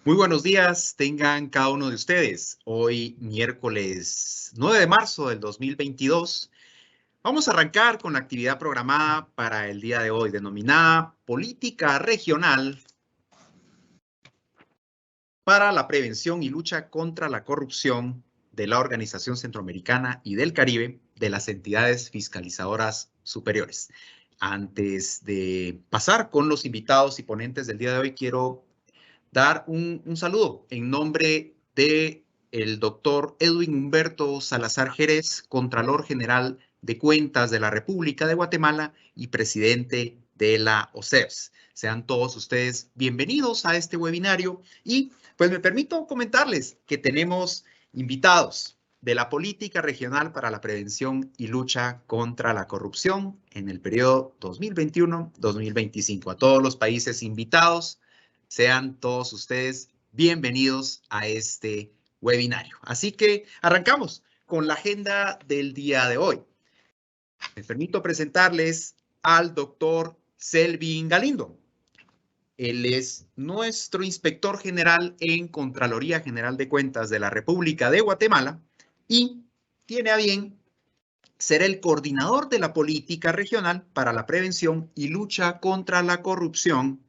Muy buenos días, tengan cada uno de ustedes. Hoy, miércoles 9 de marzo del 2022, vamos a arrancar con la actividad programada para el día de hoy, denominada Política Regional para la Prevención y Lucha contra la Corrupción de la Organización Centroamericana y del Caribe de las entidades fiscalizadoras superiores. Antes de pasar con los invitados y ponentes del día de hoy, quiero dar un saludo en nombre de el doctor Edwin Humberto Salazar Jerez, Contralor General de Cuentas de la República de Guatemala y presidente de la OCEPS. Sean todos ustedes bienvenidos a este webinario y pues me permito comentarles que tenemos invitados de la Política Regional para la Prevención y Lucha contra la Corrupción en el periodo 2021-2025. A todos los países invitados, sean todos ustedes bienvenidos a este webinario. Así que arrancamos con la agenda del día de hoy. Me permito presentarles al doctor Selvin Galindo. Él es nuestro inspector general en Contraloría General de Cuentas de la República de Guatemala y tiene a bien ser el coordinador de la política regional para la prevención y lucha contra la corrupción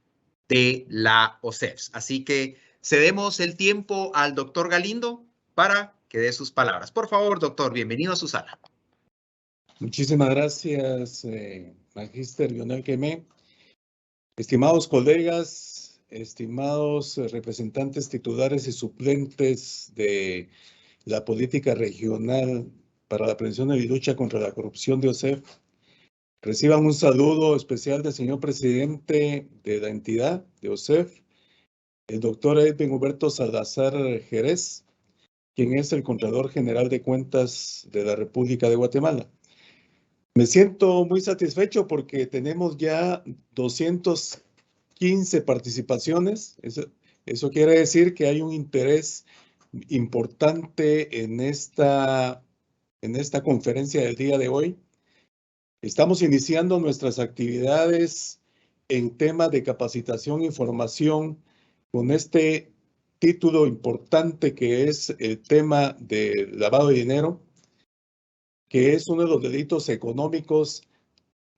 de la OCEPS. Así que cedemos el tiempo al doctor Galindo para que dé sus palabras. Por favor, doctor, bienvenido a su sala. Muchísimas gracias, Magíster Lionel Quemé. Estimados colegas, estimados representantes titulares y suplentes de la política regional para la prevención y lucha contra la corrupción de OCEP, reciban un saludo especial del señor presidente de la entidad de OCEP, el doctor Edwin Humberto Salazar Jerez, quien es el Contralor General de Cuentas de la República de Guatemala. Me siento muy satisfecho porque tenemos ya 215 participaciones. Eso quiere decir que hay un interés importante en esta conferencia del día de hoy. Estamos iniciando nuestras actividades en temas de capacitación e información con este título importante que es el tema de lavado de dinero, que es uno de los delitos económicos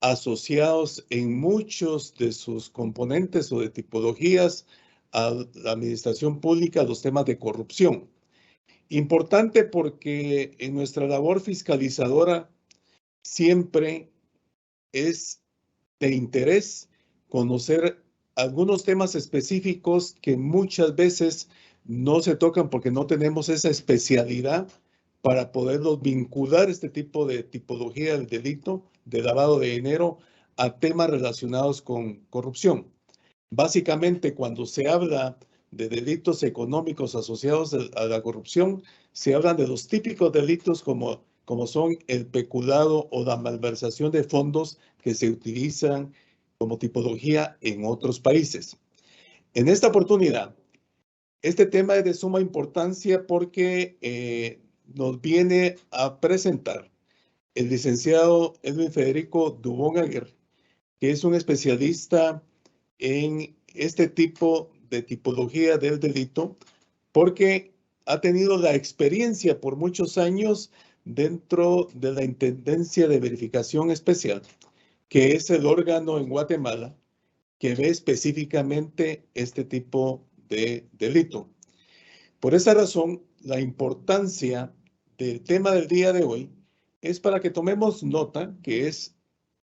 asociados en muchos de sus componentes o de tipologías a la administración pública, los temas de corrupción. Importante porque en nuestra labor fiscalizadora siempre es de interés conocer algunos temas específicos que muchas veces no se tocan porque no tenemos esa especialidad para poderlos vincular este tipo de tipología del delito de lavado de dinero a temas relacionados con corrupción. Básicamente, cuando se habla de delitos económicos asociados a la corrupción, se hablan de los típicos delitos como son el peculado o la malversación de fondos que se utilizan como tipología en otros países. En esta oportunidad, este tema es de suma importancia porque nos viene a presentar el licenciado Edwin Federico Dubón Aguirre, que es un especialista en este tipo de tipología del delito, porque ha tenido la experiencia por muchos años dentro de la Intendencia de Verificación Especial, que es el órgano en Guatemala que ve específicamente este tipo de delito. Por esa razón, la importancia del tema del día de hoy es para que tomemos nota, que es,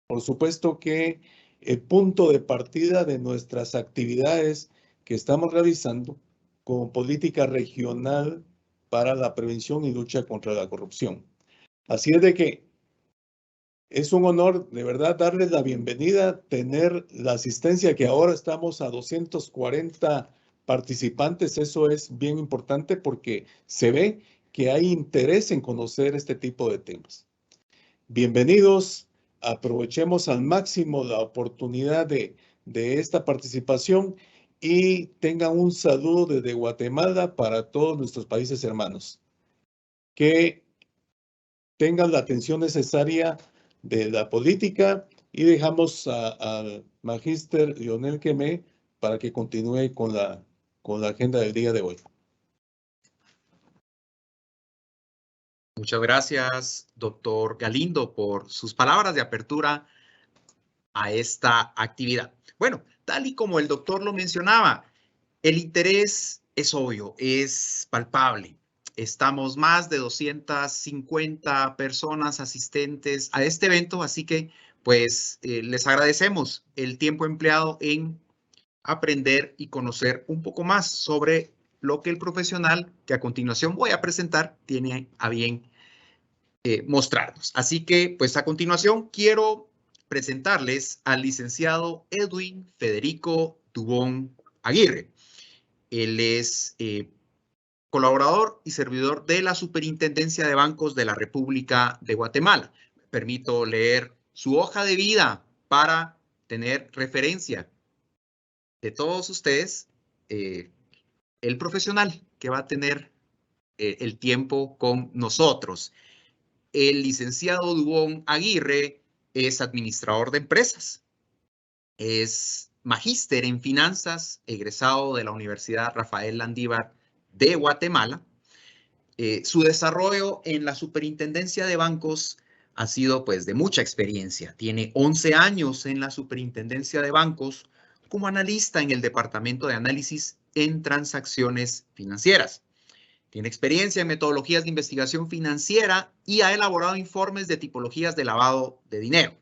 por supuesto, que el punto de partida de nuestras actividades que estamos realizando como política regional para la prevención y lucha contra la corrupción. Así es de que es un honor, de verdad, darles la bienvenida, tener la asistencia que ahora estamos a 240 participantes. Eso es bien importante porque se ve que hay interés en conocer este tipo de temas. Bienvenidos, aprovechemos al máximo la oportunidad de esta participación y tengan un saludo desde Guatemala para todos nuestros países hermanos. Que tengan la atención necesaria de la política y dejamos al magíster Lionel Quemé para que continúe con la con la agenda del día de hoy. Muchas gracias, doctor Galindo, por sus palabras de apertura a esta actividad. Bueno, tal y como el doctor lo mencionaba, el interés es obvio, es palpable. Estamos más de 250 personas asistentes a este evento, así que pues les agradecemos el tiempo empleado en aprender y conocer un poco más sobre lo que el profesional que a continuación voy a presentar tiene a bien mostrarnos. Así que, pues a continuación quiero presentarles al licenciado Edwin Federico Dubón Aguirre. Él es colaborador y servidor de la Superintendencia de Bancos de la República de Guatemala. Me permito leer su hoja de vida para tener referencia de todos ustedes, el profesional que va a tener el tiempo con nosotros. El licenciado Dubón Aguirre es administrador de empresas, es magíster en finanzas, egresado de la Universidad Rafael Landívar de Guatemala. Su desarrollo en la superintendencia de bancos ha sido pues de mucha experiencia. Tiene 11 años en la superintendencia de bancos como analista en el departamento de análisis en transacciones financieras. Tiene experiencia en metodologías de investigación financiera y ha elaborado informes de tipologías de lavado de dinero.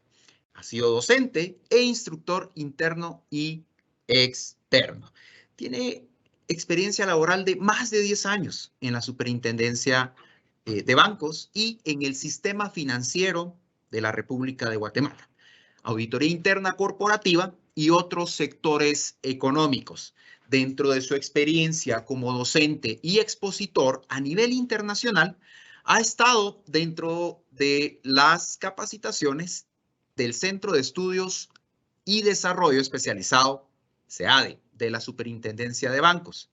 Ha sido docente e instructor interno y externo. Tiene experiencia laboral de más de 10 años en la superintendencia de bancos y en el sistema financiero de la República de Guatemala. Auditoría interna corporativa y otros sectores económicos. Dentro de su experiencia como docente y expositor a nivel internacional, ha estado dentro de las capacitaciones del Centro de Estudios y Desarrollo Especializado, CEADE, de la Superintendencia de Bancos,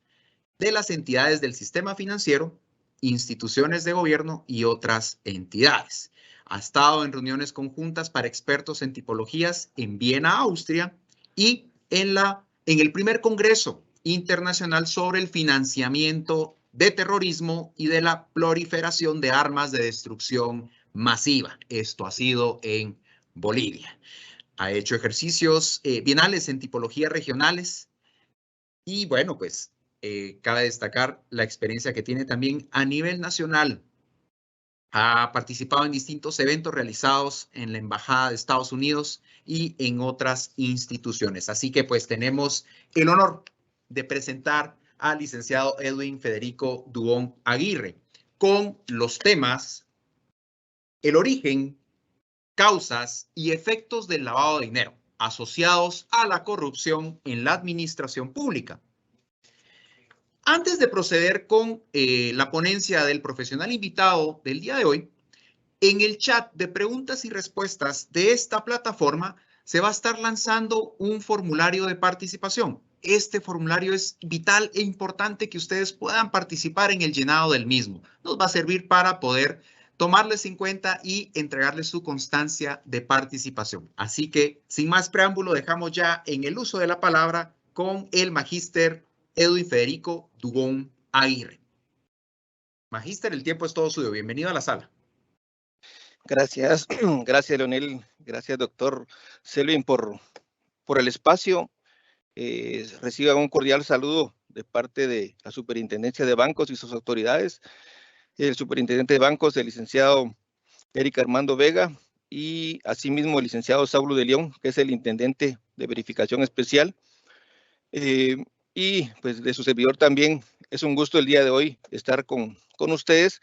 de las entidades del sistema financiero, instituciones de gobierno y otras entidades. Ha estado en reuniones conjuntas para expertos en tipologías en Viena, Austria, y en el primer Congreso Internacional sobre el Financiamiento de Terrorismo y de la Proliferación de Armas de Destrucción Masiva. Esto ha sido en Bolivia. Ha hecho ejercicios bienales en tipologías regionales y bueno, pues cabe destacar la experiencia que tiene también a nivel nacional. Ha participado en distintos eventos realizados en la Embajada de Estados Unidos y en otras instituciones. Así que pues tenemos el honor de presentar al licenciado Edwin Federico Dubón Aguirre con los temas: el origen, causas y efectos del lavado de dinero asociados a la corrupción en la administración pública. Antes de proceder con la ponencia del profesional invitado del día de hoy, en el chat de preguntas y respuestas de esta plataforma se va a estar lanzando un formulario de participación. Este formulario es vital e importante que ustedes puedan participar en el llenado del mismo. Nos va a servir para poder tomarles en cuenta y entregarles su constancia de participación. Así que, sin más preámbulo, dejamos ya en el uso de la palabra con el magíster Edwin Federico Dubón Aguirre. Magíster, el tiempo es todo suyo. Bienvenido a la sala. Gracias, gracias Leonel, gracias doctor Selvin por el espacio. Reciba un cordial saludo de parte de la Superintendencia de Bancos y sus autoridades, el Superintendente de Bancos, el licenciado Eric Armando Vega, y asimismo el licenciado Saulo de León, que es el Intendente de Verificación Especial. Y pues de su servidor también, es un gusto el día de hoy estar con ustedes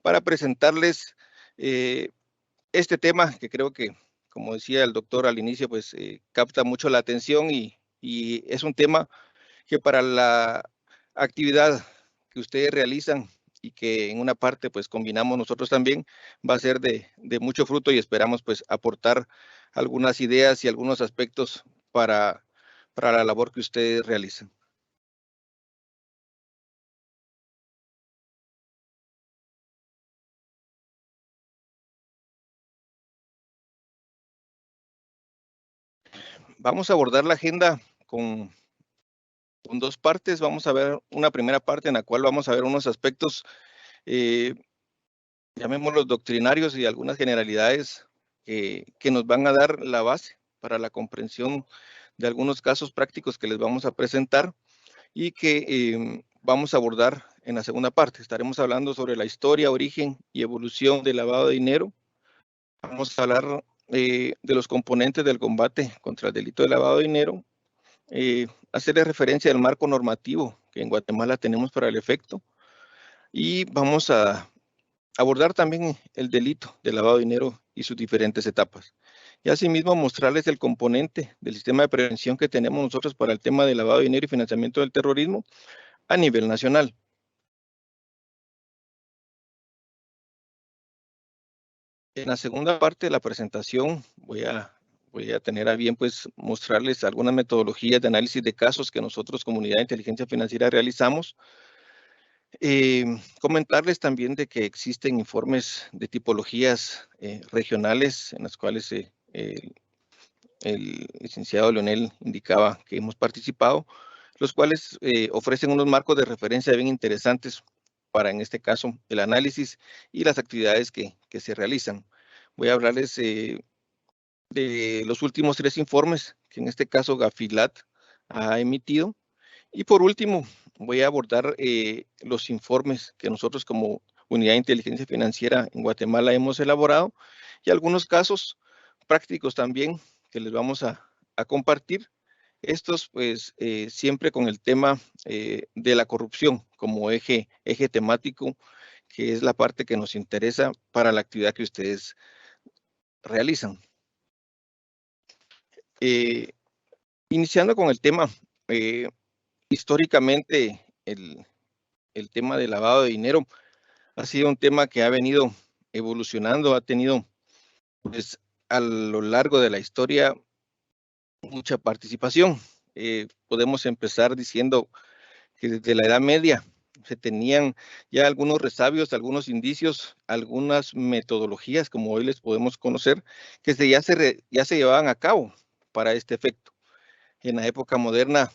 para presentarles este tema que creo que, como decía el doctor al inicio, pues capta mucho la atención y es un tema que para la actividad que ustedes realizan y que en una parte pues combinamos nosotros también, va a ser de mucho fruto y esperamos pues aportar algunas ideas y algunos aspectos para la labor que ustedes realizan. Vamos a abordar la agenda con con dos partes. Vamos a ver una primera parte en la cual vamos a ver unos aspectos, llamémoslos doctrinarios, y algunas generalidades que nos van a dar la base para la comprensión de algunos casos prácticos que les vamos a presentar y que vamos a abordar en la segunda parte. Estaremos hablando sobre la historia, origen y evolución del lavado de dinero. Vamos a hablar de los componentes del combate contra el delito de lavado de dinero, hacerle referencia al marco normativo que en Guatemala tenemos para el efecto, y vamos a abordar también el delito de lavado de dinero y sus diferentes etapas. Y asimismo mostrarles el componente del sistema de prevención que tenemos nosotros para el tema de lavado de dinero y financiamiento del terrorismo a nivel nacional. En la segunda parte de la presentación voy a tener a bien pues mostrarles algunas metodologías de análisis de casos que nosotros, Comunidad de Inteligencia Financiera, realizamos. Comentarles también de que existen informes de tipologías regionales en las cuales el licenciado Leonel indicaba que hemos participado, los cuales ofrecen unos marcos de referencia bien interesantes para, en este caso, el análisis y las actividades que se realizan. Voy a hablarles de los últimos 3 informes que en este caso Gafilat ha emitido. Y por último, voy a abordar los informes que nosotros como Unidad de Inteligencia Financiera en Guatemala hemos elaborado y algunos casos prácticos también que les vamos a compartir. Estos pues siempre con el tema de la corrupción como eje temático, que es la parte que nos interesa para la actividad que ustedes realizan. Iniciando con el tema, históricamente el tema del lavado de dinero ha sido un tema que ha venido evolucionando, ha tenido pues a lo largo de la historia mucha participación. Podemos empezar diciendo que desde la Edad Media se tenían ya algunos resabios, algunos indicios, algunas metodologías, como hoy les podemos conocer, que ya se llevaban a cabo para este efecto. En la época moderna,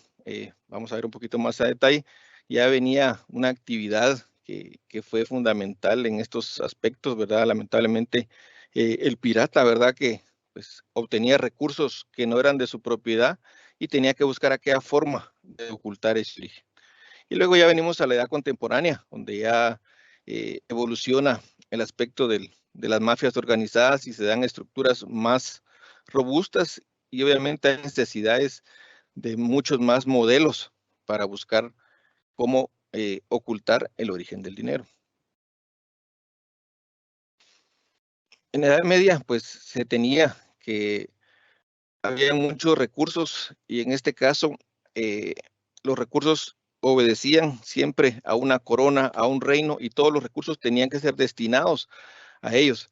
vamos a ver un poquito más a detalle, ya venía una actividad que fue fundamental en estos aspectos, ¿verdad? Lamentablemente, el pirata, ¿verdad? Que pues, obtenía recursos que no eran de su propiedad y tenía que buscar aquella forma de ocultar ese origen. Y luego ya venimos a la edad contemporánea, donde ya evoluciona el aspecto de las mafias organizadas y se dan estructuras más robustas y obviamente hay necesidades de muchos más modelos para buscar cómo ocultar el origen del dinero. En la Edad Media, pues se tenía que había muchos recursos y en este caso los recursos obedecían siempre a una corona, a un reino y todos los recursos tenían que ser destinados a ellos.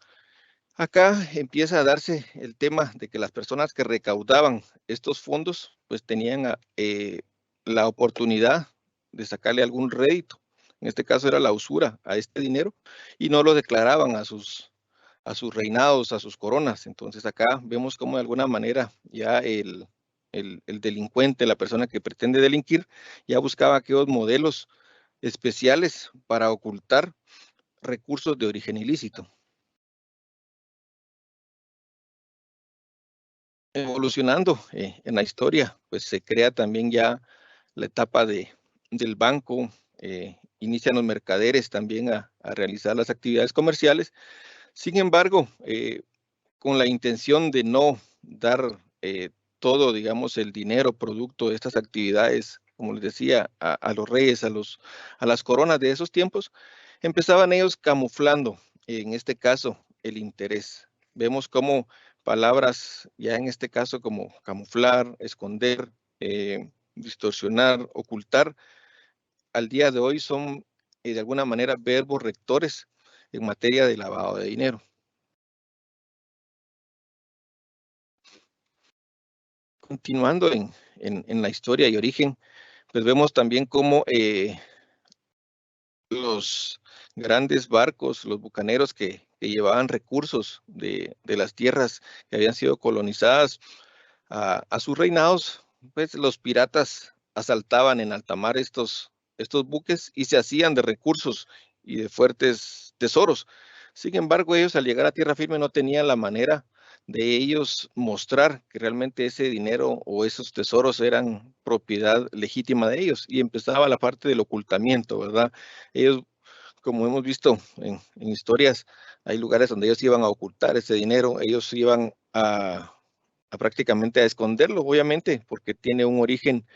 Acá empieza a darse el tema de que las personas que recaudaban estos fondos pues tenían la oportunidad de sacarle algún rédito. En este caso era la usura a este dinero y no lo declaraban a sus reinados, a sus coronas. Entonces acá vemos cómo de alguna manera ya el delincuente, la persona que pretende delinquir, ya buscaba aquellos modelos especiales para ocultar recursos de origen ilícito. Evolucionando en la historia, pues se crea también ya la etapa del banco, inician los mercaderes también a realizar las actividades comerciales. Sin embargo, con la intención de no dar todo, digamos, el dinero producto de estas actividades, como les decía, a los reyes, a las coronas de esos tiempos, empezaban ellos camuflando, en este caso, el interés. Vemos cómo palabras, ya en este caso, como camuflar, esconder, distorsionar, ocultar, al día de hoy son, de alguna manera, verbos rectores en materia de lavado de dinero. Continuando en la historia y origen, pues vemos también cómo los grandes barcos, los bucaneros que llevaban recursos de las tierras que habían sido colonizadas a sus reinados, pues los piratas asaltaban en alta mar estos buques y se hacían de recursos y de fuertes tesoros. Sin embargo, ellos al llegar a tierra firme no tenían la manera de ellos mostrar que realmente ese dinero o esos tesoros eran propiedad legítima de ellos, y empezaba la parte del ocultamiento, ¿verdad? Ellos, como hemos visto en historias, hay lugares donde ellos iban a ocultar ese dinero, ellos iban a prácticamente a esconderlo, obviamente, porque tiene un origen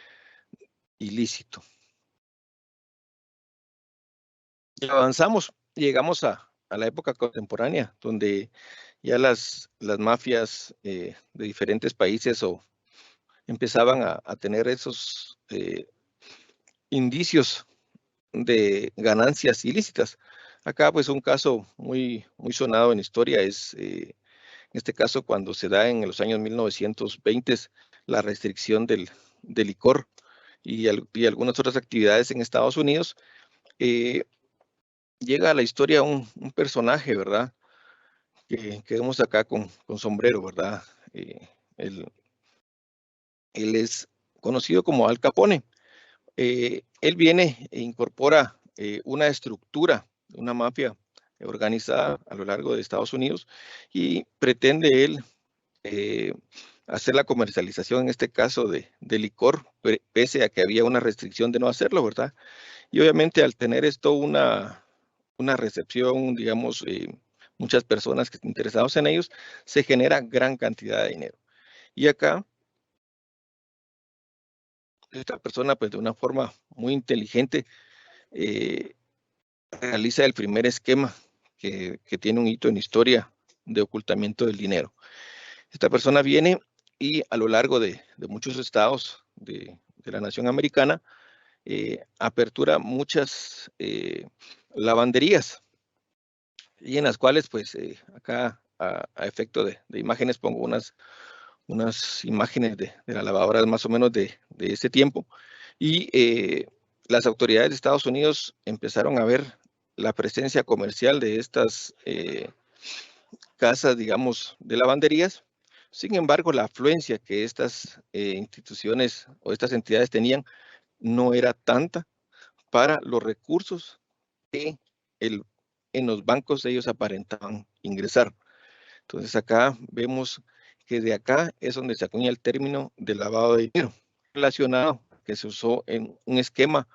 ilícito. Y avanzamos, llegamos a la época contemporánea, donde ya las mafias de diferentes países empezaban a tener esos indicios de ganancias ilícitas. Acá, pues, un caso muy sonado en historia es, en este caso, cuando se da en los años 1920 la restricción del licor y algunas otras actividades en Estados Unidos. Llega a la historia un personaje, ¿verdad? Que vemos acá con sombrero, ¿verdad? Él es conocido como Al Capone. Él viene e incorpora una estructura, una mafia organizada a lo largo de Estados Unidos, y pretende él hacer la comercialización, en este caso de licor, pese a que había una restricción de no hacerlo, ¿verdad? Y obviamente al tener esto una recepción, digamos, muchas personas que están interesados en ellos, se genera gran cantidad de dinero. Y acá, esta persona, pues de una forma muy inteligente, realiza el primer esquema que tiene un hito en historia de ocultamiento del dinero. Esta persona viene y a lo largo de muchos estados de la nación americana, apertura muchas lavanderías, y en las cuales, pues, acá a efecto de imágenes pongo unas imágenes de las lavadoras más o menos de ese tiempo, y las autoridades de Estados Unidos empezaron a ver la presencia comercial de estas casas, digamos, de lavanderías. Sin embargo, la afluencia que estas instituciones o estas entidades tenían no era tanta para los recursos que en los bancos ellos aparentaban ingresar. Entonces acá vemos que de acá es donde se acuña el término de lavado de dinero, relacionado que se usó en un esquema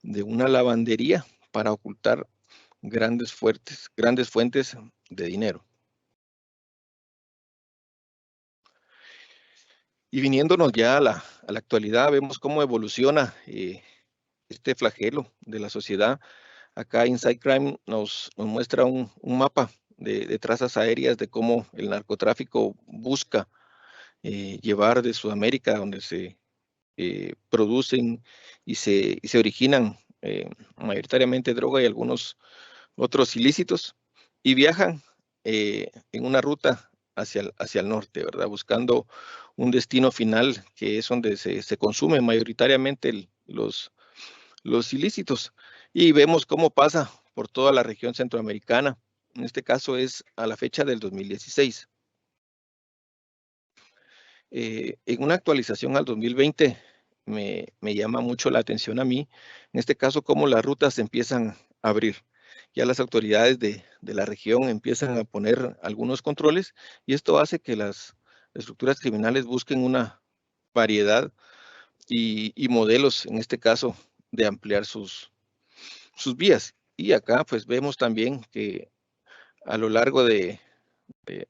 de una lavandería para ocultar grandes fuentes de dinero. Y viniéndonos ya a la actualidad, vemos cómo evoluciona este flagelo de la sociedad. Acá Inside Crime nos muestra un mapa de trazas aéreas de cómo el narcotráfico busca llevar de Sudamérica, donde se producen y se originan mayoritariamente droga y algunos otros ilícitos, y viajan en una ruta hacia el norte, ¿verdad? Buscando un destino final que es donde se consumen mayoritariamente los ilícitos. Y vemos cómo pasa por toda la región centroamericana. En este caso es a la fecha del 2016. En una actualización al 2020 me llama mucho la atención a mí, en este caso, cómo las rutas se empiezan a abrir. Ya las autoridades de la región empiezan a poner algunos controles, y esto hace que las estructuras criminales busquen una variedad y modelos, en este caso, de ampliar sus vías. Y acá pues vemos también que a lo largo de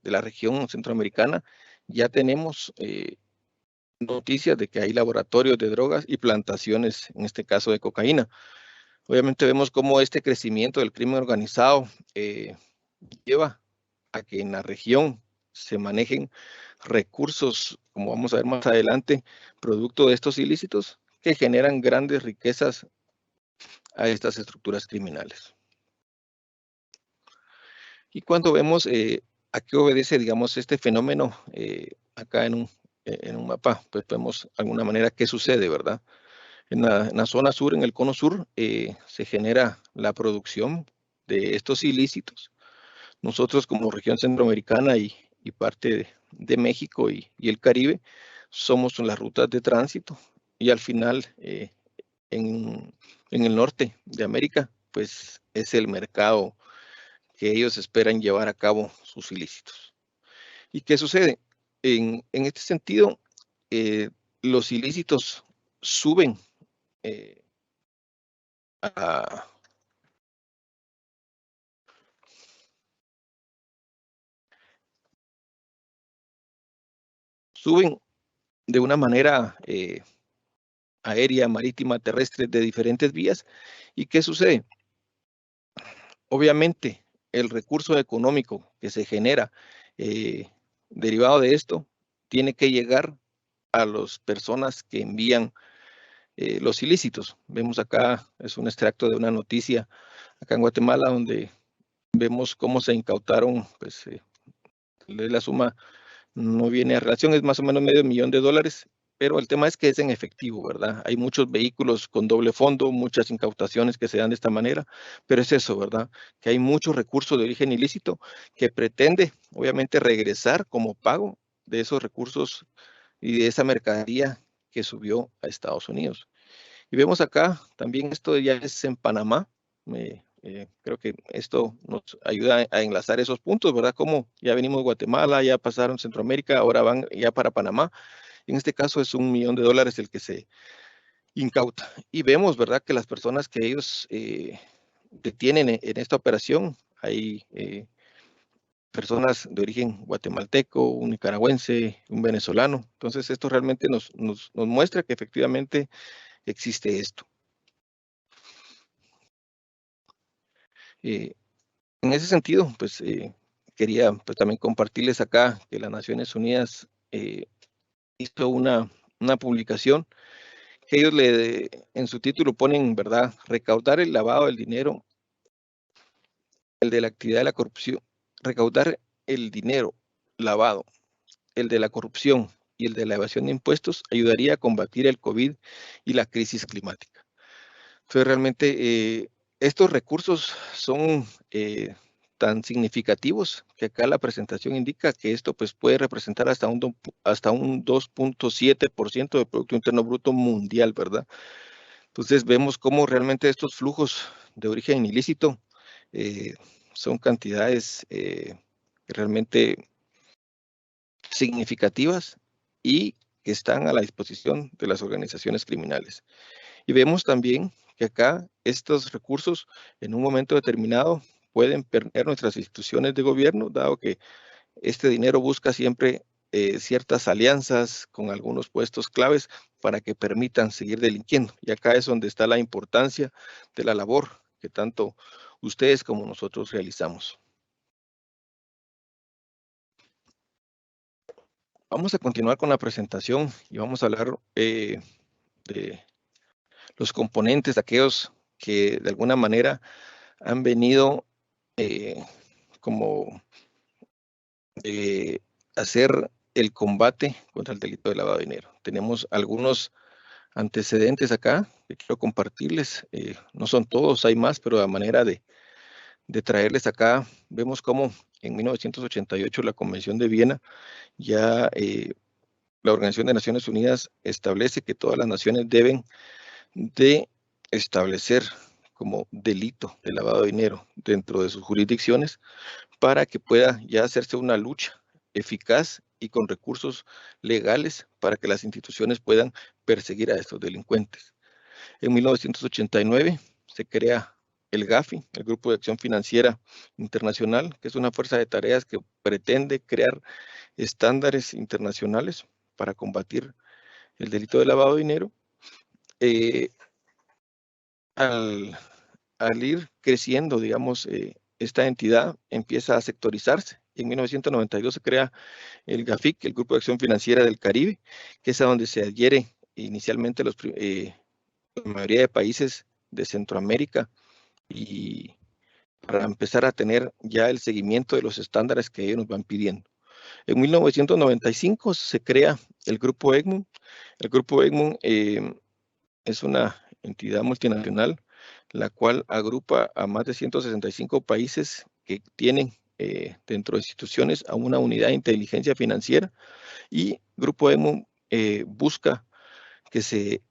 la región centroamericana ya tenemos noticias de que hay laboratorios de drogas y plantaciones, en este caso de cocaína. Obviamente vemos cómo este crecimiento del crimen organizado lleva a que en la región se manejen recursos, como vamos a ver más adelante, producto de estos ilícitos que generan grandes riquezas a estas estructuras criminales. Y cuando vemos a qué obedece, digamos, este fenómeno acá en un mapa, pues vemos de alguna manera qué sucede, ¿verdad? En la zona sur, en el cono sur, se genera la producción de estos ilícitos. Nosotros como región centroamericana y parte de México y el Caribe, somos las rutas de tránsito y al final en el norte de América, pues es el mercado que ellos esperan llevar a cabo sus ilícitos. ¿Y qué sucede? En este sentido, los ilícitos suben de una manera aérea, marítima, terrestre, de diferentes vías. ¿Y qué sucede? Obviamente, el recurso económico que se genera derivado de esto tiene que llegar a las personas que envían los ilícitos. Vemos acá, es un extracto de una noticia acá en Guatemala, donde vemos cómo se incautaron, pues la suma no viene a relación, es más o menos $500,000, pero el tema es que es en efectivo, ¿verdad? Hay muchos vehículos con doble fondo, muchas incautaciones que se dan de esta manera, pero es eso, ¿verdad? Que hay muchos recursos de origen ilícito que pretende, obviamente, regresar como pago de esos recursos y de esa mercadería que subió a Estados Unidos. Y vemos acá, también esto ya es en Panamá. Creo que esto nos ayuda a enlazar esos puntos, ¿verdad? Como ya venimos de Guatemala, ya pasaron Centroamérica, ahora van ya para Panamá. En este caso es $1,000,000 el que se incauta. Y vemos, ¿verdad? Que las personas que ellos detienen en esta operación, hay personas de origen guatemalteco, un nicaragüense, un venezolano. Entonces esto realmente nos muestra que efectivamente existe esto. En ese sentido, pues quería pues, también compartirles acá que las Naciones Unidas hizo una publicación que ellos en su título ponen, ¿verdad? Recaudar el lavado del dinero, el de la actividad de la corrupción, recaudar el dinero lavado, el de la corrupción y el de la evasión de impuestos ayudaría a combatir el COVID y la crisis climática. Entonces, realmente estos recursos son tan significativos que acá la presentación indica que esto pues, puede representar hasta un 2.7% del Producto Interno Bruto mundial, ¿verdad? Entonces, vemos cómo realmente estos flujos de origen ilícito son cantidades realmente significativas y que están a la disposición de las organizaciones criminales. Y vemos también que acá estos recursos en un momento determinado pueden perder nuestras instituciones de gobierno, dado que este dinero busca siempre ciertas alianzas con algunos puestos claves para que permitan seguir delinquiendo. Y acá es donde está la importancia de la labor que tanto ustedes como nosotros realizamos. Vamos a continuar con la presentación y vamos a hablar de los componentes, aquellos que de alguna manera han venido como hacer el combate contra el delito de lavado de dinero. Tenemos algunos antecedentes acá que quiero compartirles. No son todos, hay más, pero a manera de traerles acá, vemos cómo en 1988 la Convención de Viena ya la Organización de Naciones Unidas establece que todas las naciones deben de establecer como delito de lavado de dinero dentro de sus jurisdicciones para que pueda ya hacerse una lucha eficaz y con recursos legales para que las instituciones puedan perseguir a estos delincuentes. En 1989 se crea el GAFI, el Grupo de Acción Financiera Internacional, que es una fuerza de tareas que pretende crear estándares internacionales para combatir el delito de lavado de dinero. Al ir creciendo, digamos, esta entidad empieza a sectorizarse. En 1992 se crea el GAFIC, el Grupo de Acción Financiera del Caribe, que es a donde se adhiere inicialmente la mayoría de países de Centroamérica y para empezar a tener ya el seguimiento de los estándares que ellos nos van pidiendo. En 1995 se crea el Grupo Egmont. El Grupo Egmont es una entidad multinacional la cual agrupa a más de 165 países que tienen dentro de instituciones a una unidad de inteligencia financiera y Grupo Egmont busca que se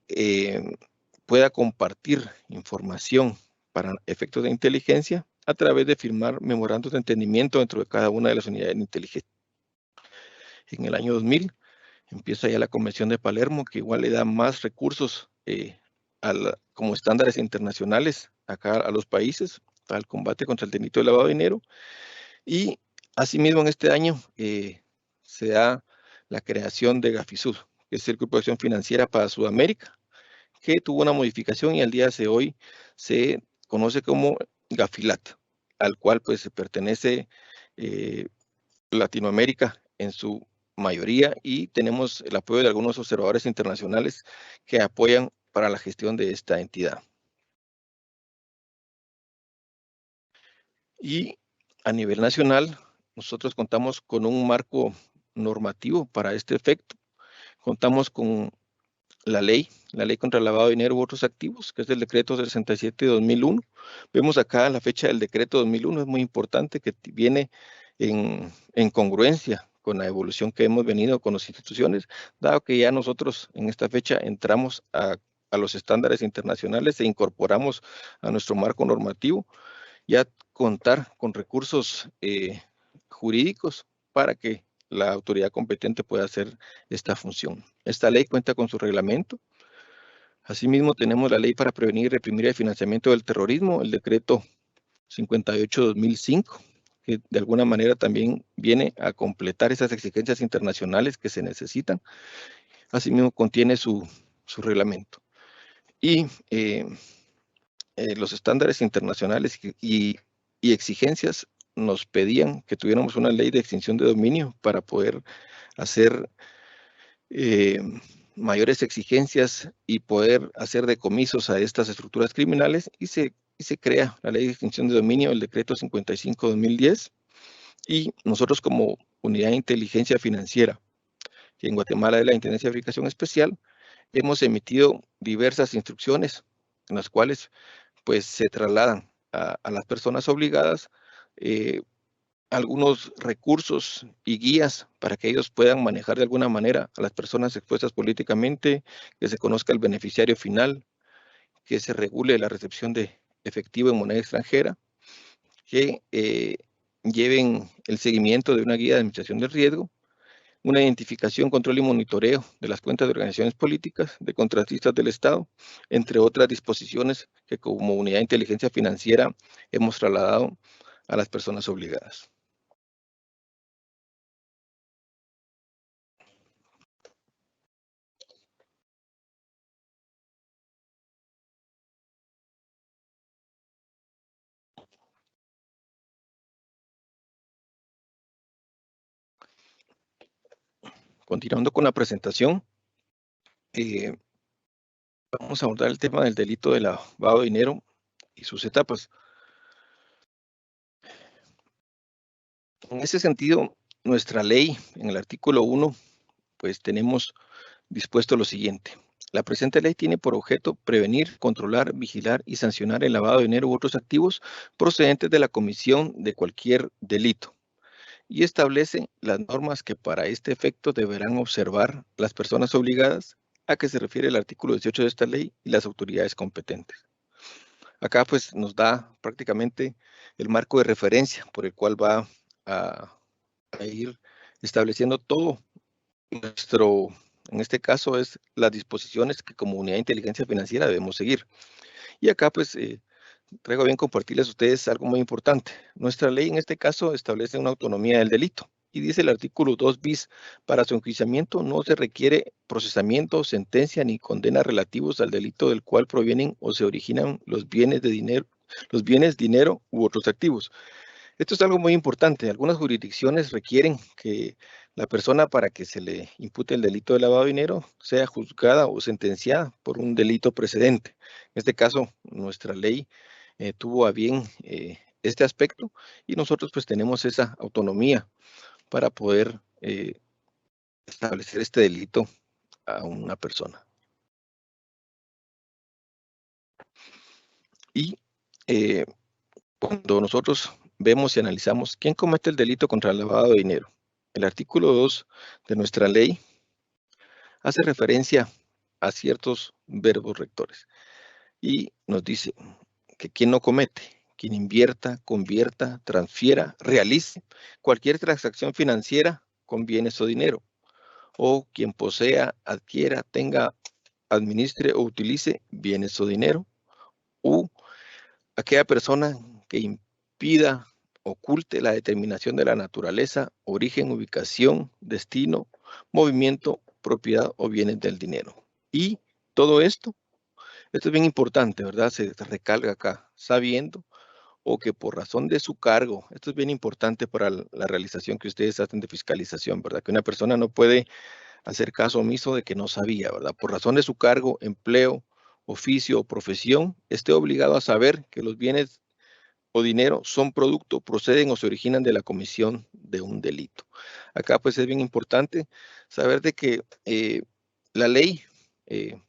pueda compartir información para efectos de inteligencia a través de firmar memorandos de entendimiento dentro de cada una de las unidades de inteligencia. En el año 2000 empieza ya la Convención de Palermo, que igual le da más recursos como estándares internacionales acá a los países para el combate contra el delito de lavado de dinero. Y asimismo en este año se da la creación de GAFISUD, que es el Grupo de Acción Financiera para Sudamérica, que tuvo una modificación y al día de hoy se conoce como GAFILAT, al cual pues se pertenece Latinoamérica en su mayoría, y tenemos el apoyo de algunos observadores internacionales que apoyan para la gestión de esta entidad. Y a nivel nacional, nosotros contamos con un marco normativo para este efecto. Contamos con la ley contra el lavado de dinero u otros activos, que es el decreto 67 de 2001. Vemos acá la fecha del decreto 2001, es muy importante que viene en congruencia con la evolución que hemos venido con las instituciones, dado que ya nosotros en esta fecha entramos a los estándares internacionales e incorporamos a nuestro marco normativo, ya contar con recursos jurídicos para que la autoridad competente pueda hacer esta función. Esta ley cuenta con su reglamento. Asimismo, tenemos la ley para prevenir y reprimir el financiamiento del terrorismo, el decreto 58/2005, que de alguna manera también viene a completar esas exigencias internacionales que se necesitan. Asimismo, contiene su reglamento. Y los estándares internacionales y exigencias nos pedían que tuviéramos una ley de extinción de dominio para poder hacer mayores exigencias y poder hacer decomisos a estas estructuras criminales, y se crea la ley de extinción de dominio, el decreto 55/2010, y nosotros como unidad de inteligencia financiera, que en Guatemala es la Intendencia de Verificación Especial, hemos emitido diversas instrucciones en las cuales pues se trasladan a las personas obligadas algunos recursos y guías para que ellos puedan manejar de alguna manera a las personas expuestas políticamente, que se conozca el beneficiario final, que se regule la recepción de efectivo en moneda extranjera, que lleven el seguimiento de una guía de administración del riesgo, una identificación, control y monitoreo de las cuentas de organizaciones políticas, de contratistas del Estado, entre otras disposiciones que como unidad de inteligencia financiera hemos trasladado a las personas obligadas. Continuando con la presentación, vamos a abordar el tema del delito de lavado de dinero y sus etapas. En ese sentido, nuestra ley, en el artículo 1, pues tenemos dispuesto lo siguiente. La presente ley tiene por objeto prevenir, controlar, vigilar y sancionar el lavado de dinero u otros activos procedentes de la comisión de cualquier delito, y establece las normas que para este efecto deberán observar las personas obligadas, a que se refiere el artículo 18 de esta ley, y las autoridades competentes. Acá pues nos da prácticamente el marco de referencia por el cual va a ir estableciendo todo nuestro, en este caso es las disposiciones que como unidad de inteligencia financiera debemos seguir. Y acá pues traigo bien compartirles a ustedes algo muy importante. Nuestra ley en este caso establece una autonomía del delito, y dice el artículo 2 bis, para su enjuiciamiento no se requiere procesamiento, sentencia ni condena relativos al delito del cual provienen o se originan los bienes, dinero u otros activos. Esto es algo muy importante. Algunas jurisdicciones requieren que la persona, para que se le impute el delito de lavado de dinero, sea juzgada o sentenciada por un delito precedente. En este caso, nuestra ley tuvo a bien este aspecto, y nosotros pues tenemos esa autonomía para poder establecer este delito a una persona. Y cuando nosotros vemos y analizamos quién comete el delito contra el lavado de dinero, el artículo 2 de nuestra ley hace referencia a ciertos verbos rectores. Y nos dice que quien no comete, quien invierta, convierta, transfiera, realice cualquier transacción financiera con bienes o dinero, o quien posea, adquiera, tenga, administre o utilice bienes o dinero, u aquella persona que impida, oculte la determinación de la naturaleza, origen, ubicación, destino, movimiento, propiedad o bienes del dinero. Y todo esto es bien importante, ¿verdad? Se recalca acá, sabiendo o que por razón de su cargo, esto es bien importante para la realización que ustedes hacen de fiscalización, ¿verdad? Que una persona no puede hacer caso omiso de que no sabía, ¿verdad? Por razón de su cargo, empleo, oficio o profesión, esté obligado a saber que los bienes o dinero son producto, proceden o se originan de la comisión de un delito. Acá pues es bien importante saber de que la ley de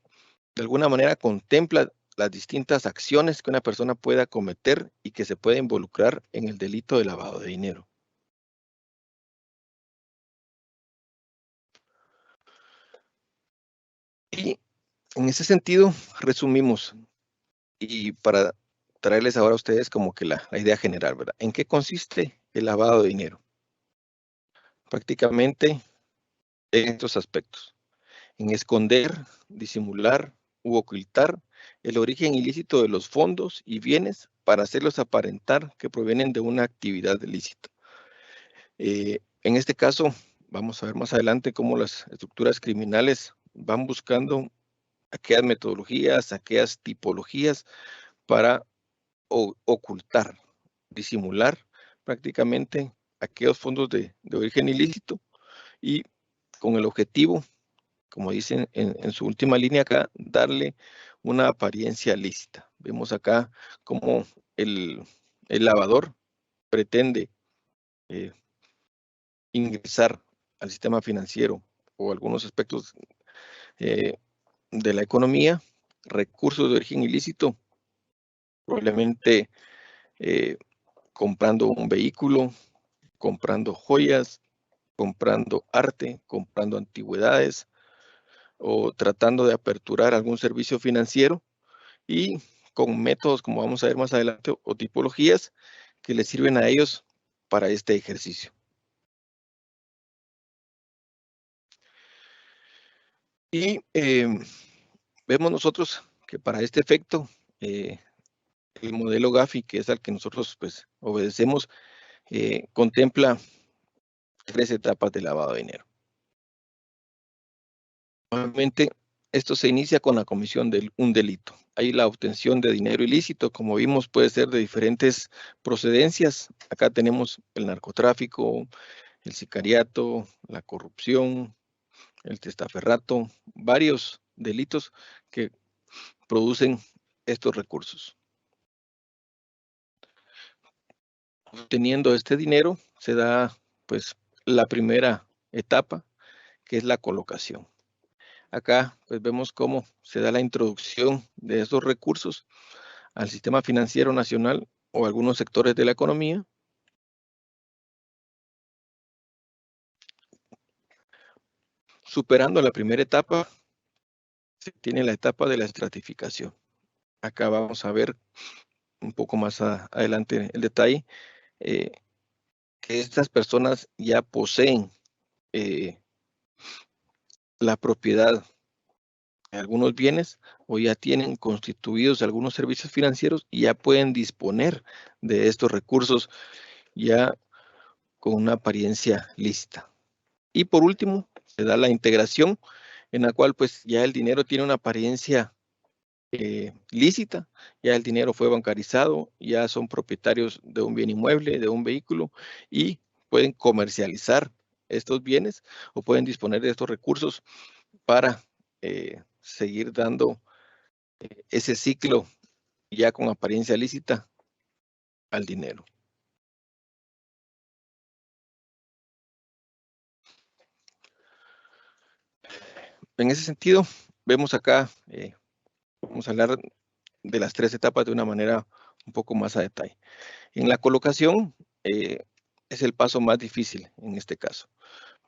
alguna manera contempla las distintas acciones que una persona pueda cometer y que se puede involucrar en el delito de lavado de dinero. Y en ese sentido, resumimos, y para traerles ahora a ustedes como que la idea general, ¿verdad? ¿En qué consiste el lavado de dinero? Prácticamente en estos aspectos: en esconder, disimular u ocultar el origen ilícito de los fondos y bienes para hacerlos aparentar que provienen de una actividad ilícita. En este caso, vamos a ver más adelante cómo las estructuras criminales van buscando aquellas metodologías, aquellas tipologías para ocultar, disimular prácticamente aquellos fondos de origen ilícito, y con el objetivo, como dicen en su última línea acá, darle una apariencia lícita. Vemos acá cómo el lavador pretende ingresar al sistema financiero o algunos aspectos de la economía, recursos de origen ilícito, probablemente comprando un vehículo, comprando joyas, comprando arte, comprando antigüedades o tratando de aperturar algún servicio financiero, y con métodos, como vamos a ver más adelante, o tipologías que les sirven a ellos para este ejercicio. Y vemos nosotros que para este efecto, el modelo Gafi, que es al que nosotros pues obedecemos, contempla 3 etapas de lavado de dinero. Normalmente esto se inicia con la comisión de un delito. Ahí la obtención de dinero ilícito, como vimos, puede ser de diferentes procedencias. Acá tenemos el narcotráfico, el sicariato, la corrupción, el testaferrato, varios delitos que producen estos recursos. Obteniendo este dinero se da pues la primera etapa, que es la colocación. Acá pues vemos cómo se da la introducción de estos recursos al sistema financiero nacional o algunos sectores de la economía. Superando la primera etapa, se tiene la etapa de la estratificación. Acá vamos a ver un poco más adelante el detalle, que estas personas ya poseen la propiedad de algunos bienes o ya tienen constituidos algunos servicios financieros y ya pueden disponer de estos recursos ya con una apariencia lícita. Y por último, se da la integración, en la cual pues ya el dinero tiene una apariencia lícita, ya el dinero fue bancarizado, ya son propietarios de un bien inmueble, de un vehículo, y pueden comercializar estos bienes o pueden disponer de estos recursos para seguir dando ese ciclo ya con apariencia lícita al dinero. En ese sentido, vemos acá, vamos a hablar de las 3 etapas de una manera un poco más a detalle. En la colocación es el paso más difícil en este caso,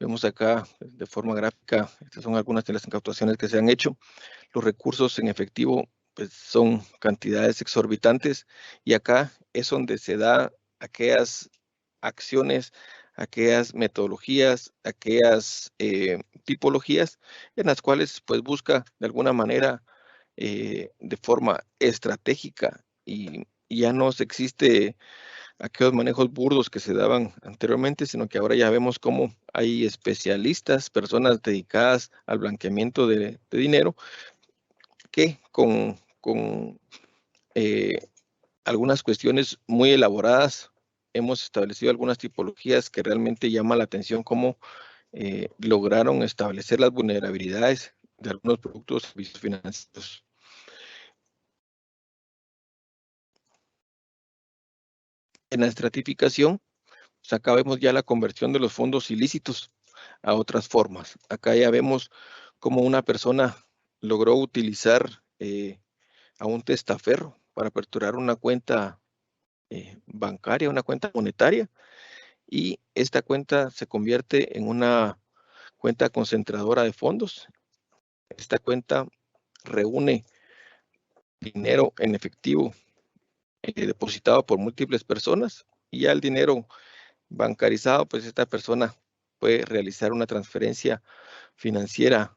Vemos acá de forma gráfica, estas son algunas de las incautaciones que se han hecho. Los recursos en efectivo pues, son cantidades exorbitantes y acá es donde se da aquellas acciones, aquellas metodologías, aquellas tipologías en las cuales pues busca de alguna manera de forma estratégica y ya no existe aquellos manejos burdos que se daban anteriormente, sino que ahora ya vemos cómo hay especialistas, personas dedicadas al blanqueamiento de dinero, que con algunas cuestiones muy elaboradas hemos establecido algunas tipologías que realmente llaman la atención, cómo lograron establecer las vulnerabilidades de algunos productos y servicios financieros. En la estratificación, pues acá vemos ya la conversión de los fondos ilícitos a otras formas. Acá ya vemos cómo una persona logró utilizar a un testaferro para aperturar una cuenta bancaria, una cuenta monetaria, y esta cuenta se convierte en una cuenta concentradora de fondos. Esta cuenta reúne dinero en efectivo depositado por múltiples personas, y ya el dinero bancarizado, pues esta persona puede realizar una transferencia financiera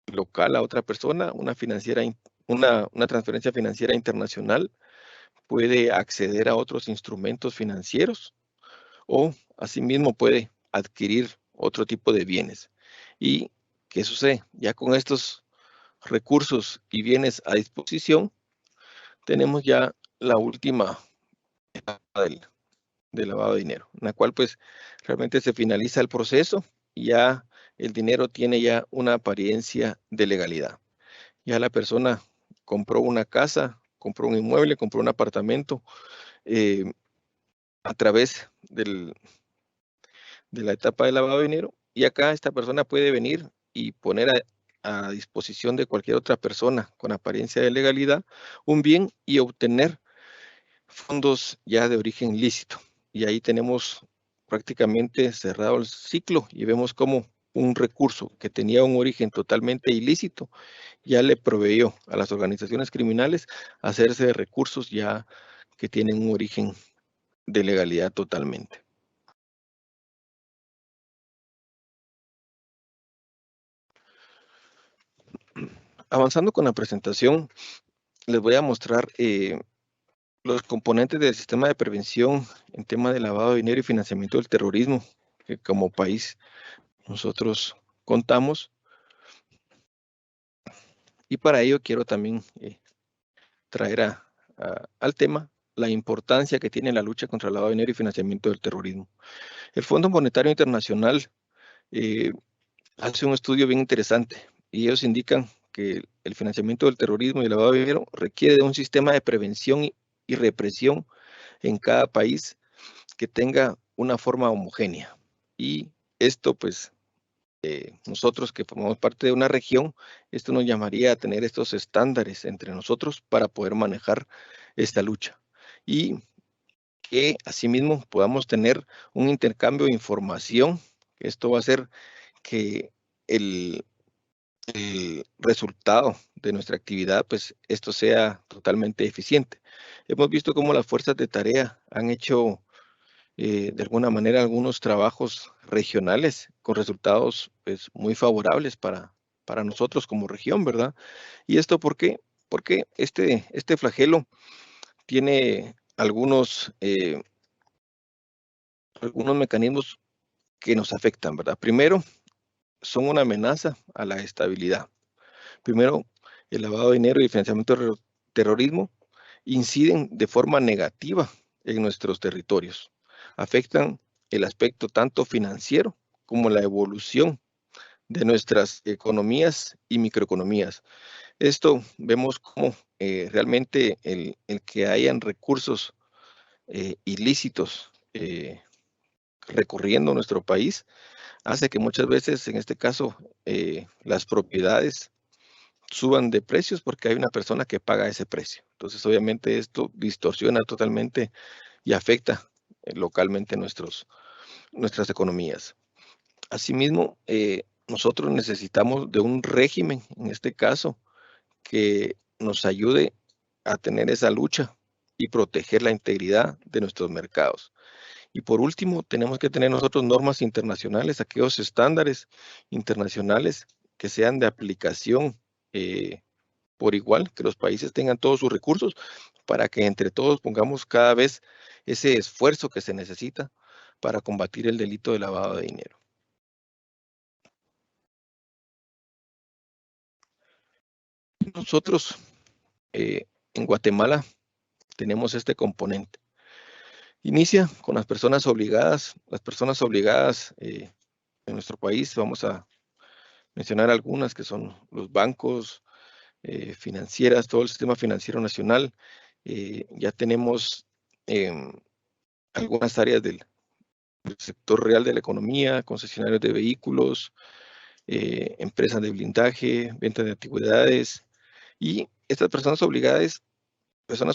local a otra persona, una transferencia financiera internacional, puede acceder a otros instrumentos financieros o asimismo puede adquirir otro tipo de bienes. ¿Y qué sucede? Ya con estos recursos y bienes a disposición, tenemos ya la última etapa del lavado de dinero, en la cual pues realmente se finaliza el proceso y ya el dinero tiene ya una apariencia de legalidad. Ya la persona compró una casa, compró un inmueble, compró un apartamento a través de la etapa de lavado de dinero, y acá esta persona puede venir y poner a disposición de cualquier otra persona con apariencia de legalidad un bien y obtener fondos ya de origen lícito. Y ahí tenemos prácticamente cerrado el ciclo y vemos cómo un recurso que tenía un origen totalmente ilícito ya le proveyó a las organizaciones criminales hacerse de recursos ya que tienen un origen de legalidad totalmente. Avanzando con la presentación, les voy a mostrar los componentes del sistema de prevención en tema de lavado de dinero y financiamiento del terrorismo que como país nosotros contamos. Y para ello quiero también traer al tema la importancia que tiene la lucha contra el lavado de dinero y financiamiento del terrorismo. El Fondo Monetario Internacional hace un estudio bien interesante y ellos indican que el financiamiento del terrorismo y el lavado de dinero requiere de un sistema de prevención y represión en cada país que tenga una forma homogénea. Y esto pues nosotros que formamos parte de una región, esto nos llamaría a tener estos estándares entre nosotros para poder manejar esta lucha. Y que asimismo podamos tener un intercambio de información. Esto va a hacer que el resultado de nuestra actividad, pues esto sea totalmente eficiente. Hemos visto cómo las fuerzas de tarea han hecho de alguna manera algunos trabajos regionales con resultados pues, muy favorables para nosotros como región, ¿verdad? ¿Y esto por qué? Porque este flagelo tiene algunos mecanismos que nos afectan, ¿verdad? Primero, son una amenaza a la estabilidad. Primero, el lavado de dinero y el financiamiento del terrorismo inciden de forma negativa en nuestros territorios. Afectan el aspecto tanto financiero como la evolución de nuestras economías y microeconomías. Esto vemos como realmente el que hayan recursos ilícitos recorriendo nuestro país hace que muchas veces, en este caso, las propiedades suban de precios porque hay una persona que paga ese precio. Entonces, obviamente, esto distorsiona totalmente y afecta localmente nuestras economías. Asimismo, nosotros necesitamos de un régimen, en este caso, que nos ayude a tener esa lucha y proteger la integridad de nuestros mercados. Y por último, tenemos que tener nosotros normas internacionales, aquellos estándares internacionales que sean de aplicación por igual, que los países tengan todos sus recursos para que entre todos pongamos cada vez ese esfuerzo que se necesita para combatir el delito de lavado de dinero. Nosotros en Guatemala tenemos este componente. Inicia con las personas obligadas. Las personas obligadas en nuestro país, vamos a mencionar algunas que son los bancos, financieras, todo el sistema financiero nacional. Ya tenemos algunas áreas del sector real de la economía, concesionarios de vehículos, empresas de blindaje, venta de antigüedades, y estas personas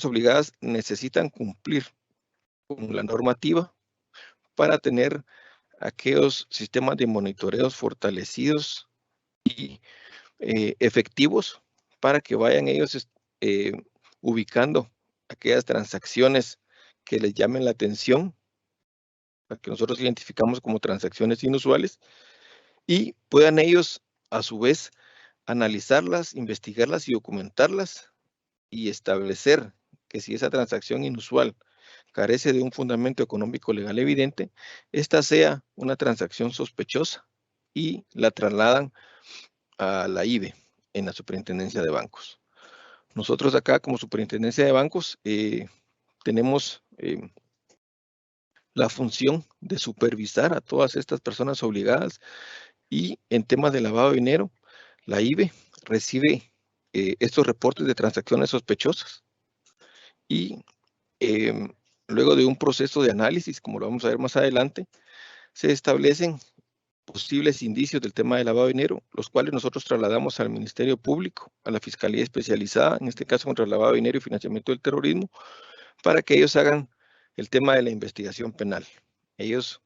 obligadas necesitan cumplir con la normativa para tener aquellos sistemas de monitoreos fortalecidos y efectivos para que vayan ellos ubicando aquellas transacciones que les llamen la atención, para que nosotros identificamos como transacciones inusuales, y puedan ellos a su vez analizarlas, investigarlas y documentarlas y establecer que si esa transacción inusual carece de un fundamento económico legal evidente, esta sea una transacción sospechosa y la trasladan a la IBE, en la Superintendencia de Bancos. Nosotros acá como Superintendencia de Bancos tenemos la función de supervisar a todas estas personas obligadas, y en temas de lavado de dinero, la IBE recibe estos reportes de transacciones sospechosas y luego de un proceso de análisis, como lo vamos a ver más adelante, se establecen posibles indicios del tema de lavado de dinero, los cuales nosotros trasladamos al Ministerio Público, a la Fiscalía Especializada, en este caso contra el lavado de dinero y financiamiento del terrorismo, para que ellos hagan el tema de la investigación penal. Ellos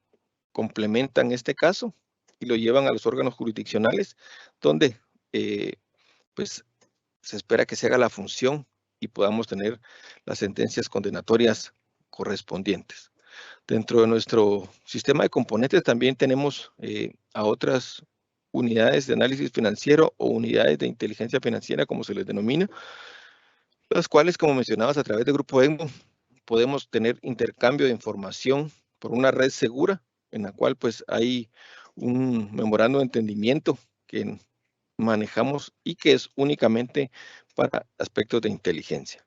complementan este caso y lo llevan a los órganos jurisdiccionales, donde pues se espera que se haga la función y podamos tener las sentencias condenatorias correspondientes. Dentro de nuestro sistema de componentes también tenemos a otras unidades de análisis financiero o unidades de inteligencia financiera, como se les denomina, las cuales, como mencionabas, a través del Grupo EGMO, podemos tener intercambio de información por una red segura, en la cual pues hay un memorando de entendimiento que manejamos y que es únicamente para aspectos de inteligencia.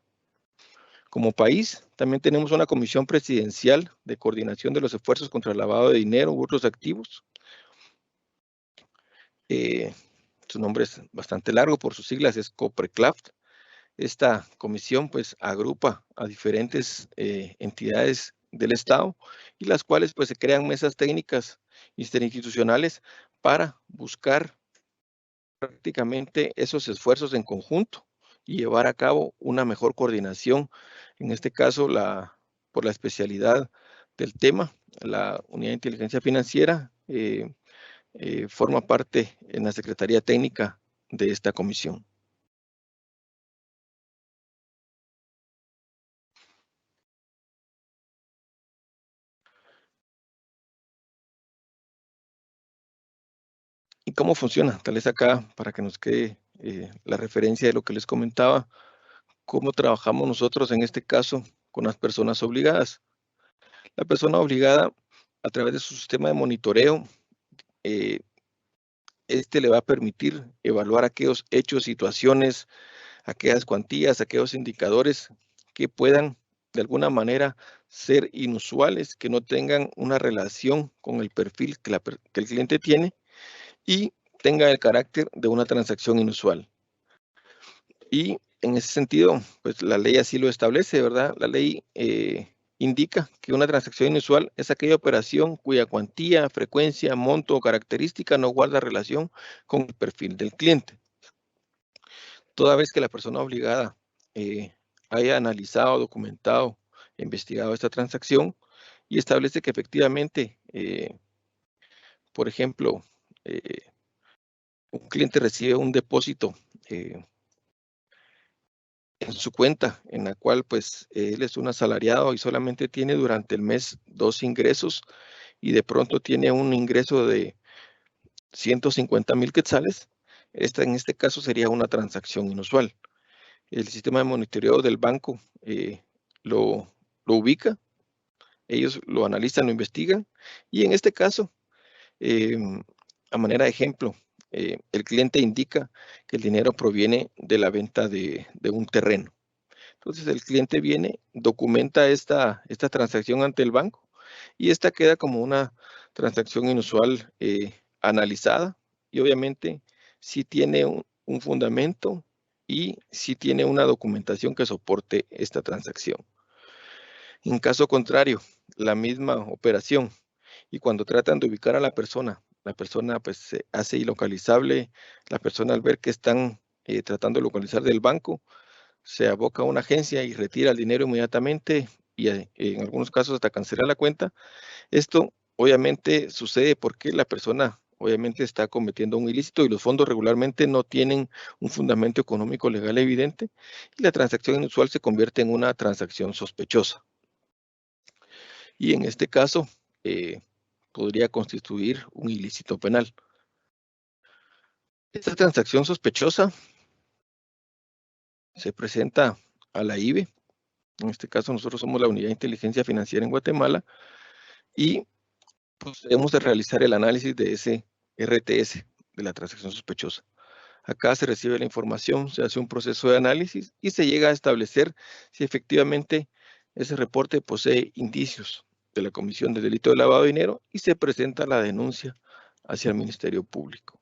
Como país, también tenemos una comisión presidencial de coordinación de los esfuerzos contra el lavado de dinero u otros activos. Su nombre es bastante largo, por sus siglas es COPRECLAFT. Esta comisión pues agrupa a diferentes entidades del Estado, y las cuales pues se crean mesas técnicas interinstitucionales para buscar prácticamente esos esfuerzos en conjunto y llevar a cabo una mejor coordinación. En este caso, por la especialidad del tema, la Unidad de Inteligencia Financiera forma parte en la Secretaría Técnica de esta comisión. ¿Y cómo funciona? Tal vez acá, para que nos quede la referencia de lo que les comentaba, cómo trabajamos nosotros en este caso con las personas obligadas. La persona obligada, a través de su sistema de monitoreo, este le va a permitir evaluar aquellos hechos, situaciones, aquellas cuantías, aquellos indicadores que puedan de alguna manera ser inusuales, que no tengan una relación con el perfil que el cliente tiene y tenga el carácter de una transacción inusual. Y en ese sentido, pues la ley así lo establece, ¿verdad? La ley indica que una transacción inusual es aquella operación cuya cuantía, frecuencia, monto o característica no guarda relación con el perfil del cliente. Toda vez que la persona obligada haya analizado, documentado, investigado esta transacción y establece que efectivamente por ejemplo, un cliente recibe un depósito en su cuenta, en la cual pues él es un asalariado y solamente tiene durante el mes 2 ingresos y de pronto tiene un ingreso de 150,000 quetzales, en este caso sería una transacción inusual. El sistema de monitoreo del banco lo ubica, ellos lo analizan, lo investigan y en este caso, a manera de ejemplo, el cliente indica que el dinero proviene de la venta de un terreno. Entonces el cliente viene, documenta esta transacción ante el banco y esta queda como una transacción inusual analizada y obviamente sí tiene un fundamento y sí tiene una documentación que soporte esta transacción. En caso contrario, la misma operación y cuando tratan de ubicar a la persona pues se hace ilocalizable, la persona al ver que están tratando de localizar del banco, se aboca a una agencia y retira el dinero inmediatamente y en algunos casos hasta cancela la cuenta. Esto obviamente sucede porque la persona obviamente está cometiendo un ilícito y los fondos regularmente no tienen un fundamento económico legal evidente y la transacción inusual se convierte en una transacción sospechosa. Y en este caso podría constituir un ilícito penal. Esta transacción sospechosa se presenta a la IBE. En este caso nosotros somos la Unidad de Inteligencia Financiera en Guatemala y pues, debemos de realizar el análisis de ese RTS, de la transacción sospechosa. Acá se recibe la información, se hace un proceso de análisis y se llega a establecer si efectivamente ese reporte posee indicios de la comisión del delito de lavado de dinero y se presenta la denuncia hacia el Ministerio Público.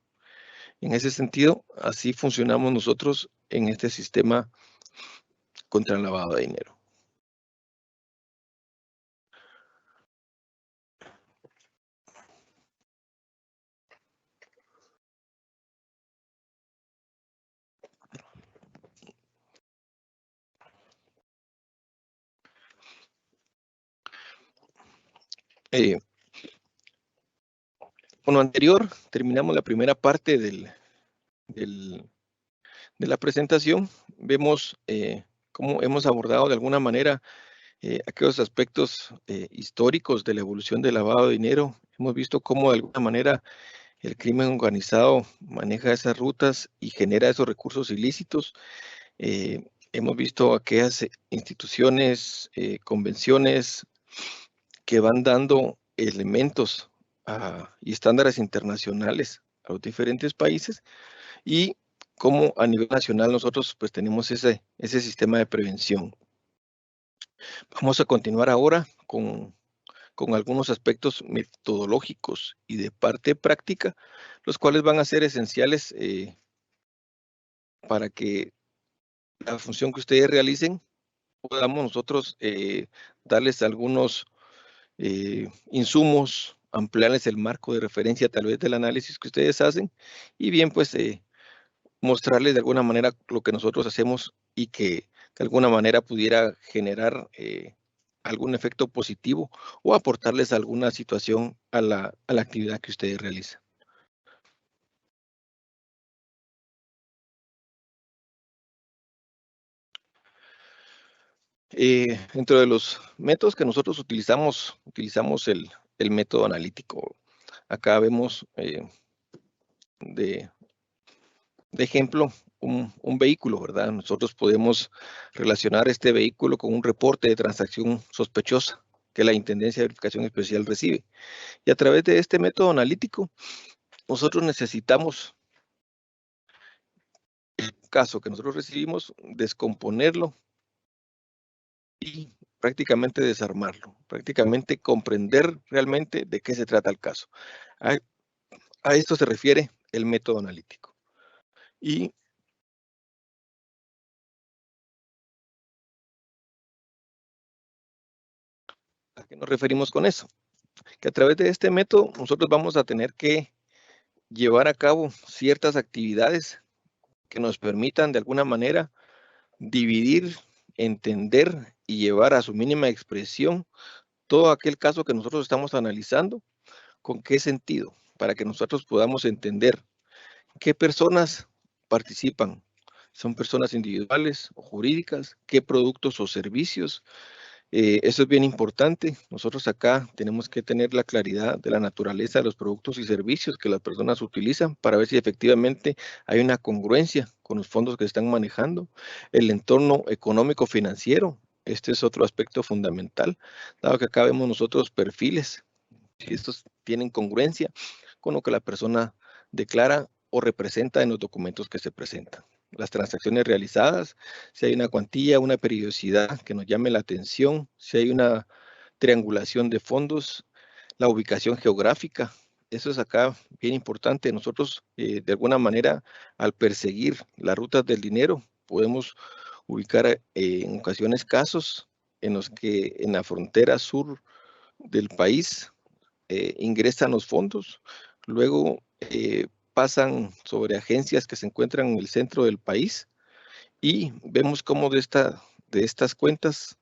En ese sentido, así funcionamos nosotros en este sistema contra el lavado de dinero. Con lo anterior, terminamos la primera parte de la presentación. Vemos cómo hemos abordado de alguna manera aquellos aspectos históricos de la evolución del lavado de dinero. Hemos visto cómo de alguna manera el crimen organizado maneja esas rutas y genera esos recursos ilícitos. Hemos visto aquellas instituciones, convenciones que van dando elementos y estándares internacionales a los diferentes países y cómo a nivel nacional nosotros pues tenemos ese sistema de prevención. Vamos a continuar ahora con algunos aspectos metodológicos y de parte práctica, los cuales van a ser esenciales para que la función que ustedes realicen podamos nosotros darles algunos insumos, ampliarles el marco de referencia tal vez del análisis que ustedes hacen y bien pues mostrarles de alguna manera lo que nosotros hacemos y que de alguna manera pudiera generar algún efecto positivo o aportarles alguna situación a la actividad que ustedes realizan. Dentro de los métodos que nosotros utilizamos el método analítico. Acá vemos de ejemplo un vehículo, ¿verdad? Nosotros podemos relacionar este vehículo con un reporte de transacción sospechosa que la Intendencia de Verificación Especial recibe. Y a través de este método analítico, nosotros necesitamos el caso que nosotros recibimos, descomponerlo y prácticamente desarmarlo, prácticamente comprender realmente de qué se trata el caso. A esto se refiere el método analítico. Y ¿a qué nos referimos con eso? Que a través de este método nosotros vamos a tener que llevar a cabo ciertas actividades que nos permitan de alguna manera dividir, entender y llevar a su mínima expresión todo aquel caso que nosotros estamos analizando. ¿Con qué sentido? para que nosotros podamos entender qué personas participan. ¿Son personas individuales o jurídicas? ¿Qué productos o servicios? Eso es bien importante. Nosotros acá tenemos que tener la claridad de la naturaleza de los productos y servicios que las personas utilizan para ver si efectivamente hay una congruencia con los fondos que están manejando. El entorno económico financiero, este es otro aspecto fundamental, dado que acá vemos nosotros perfiles, si estos tienen congruencia con lo que la persona declara o representa en los documentos que se presentan. Las transacciones realizadas, si hay una cuantía, una periodicidad que nos llame la atención, si hay una triangulación de fondos, la ubicación geográfica, eso es acá bien importante. Nosotros, de alguna manera, al perseguir las rutas del dinero, podemos ubicar en ocasiones casos en los que en la frontera sur del país ingresan los fondos, luego pasan sobre agencias que se encuentran en el centro del país y vemos cómo de estas cuentas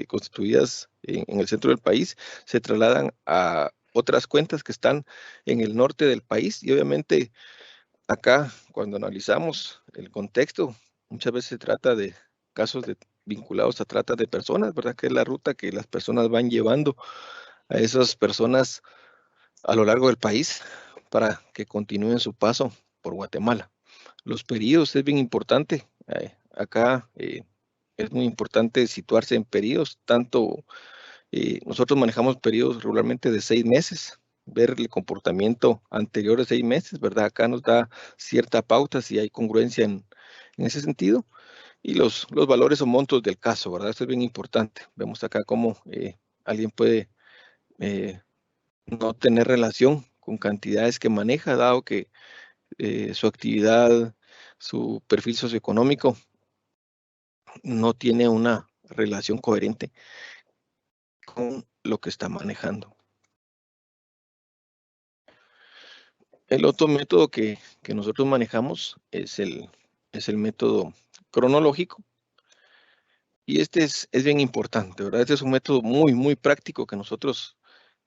constituidas en el centro del país se trasladan a otras cuentas que están en el norte del país y obviamente acá cuando analizamos el contexto muchas veces se trata de casos vinculados a trata de personas, ¿verdad? Que es la ruta que las personas van llevando a esas personas a lo largo del país para que continúen su paso por Guatemala. Los periodos es bien importante. Acá es muy importante situarse en periodos, tanto nosotros manejamos periodos regularmente de 6 meses, ver el comportamiento anterior de 6 meses, ¿verdad? Acá nos da cierta pauta si hay congruencia en ese sentido. Y los valores o montos del caso, ¿verdad? Esto es bien importante. Vemos acá cómo alguien puede no tener relación con cantidades que maneja, dado que su actividad, su perfil socioeconómico no tiene una relación coherente con lo que está manejando. El otro método que nosotros manejamos es el método cronológico. Y este es bien importante, ¿verdad? Este es un método muy práctico que nosotros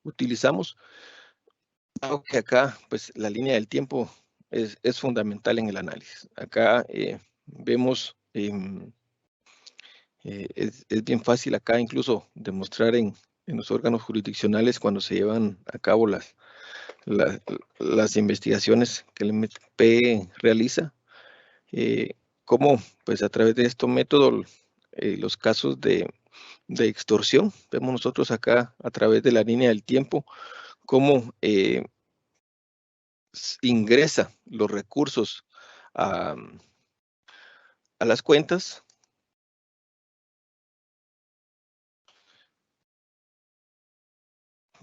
utilizamos. Aunque acá, pues, la línea del tiempo es fundamental en el análisis. Acá vemos, es bien fácil acá incluso demostrar en los órganos jurisdiccionales cuando se llevan a cabo las investigaciones que el MP realiza, cómo, pues, a través de estos métodos, los casos de extorsión, vemos nosotros acá a través de la línea del tiempo, cómo ingresa los recursos a las cuentas,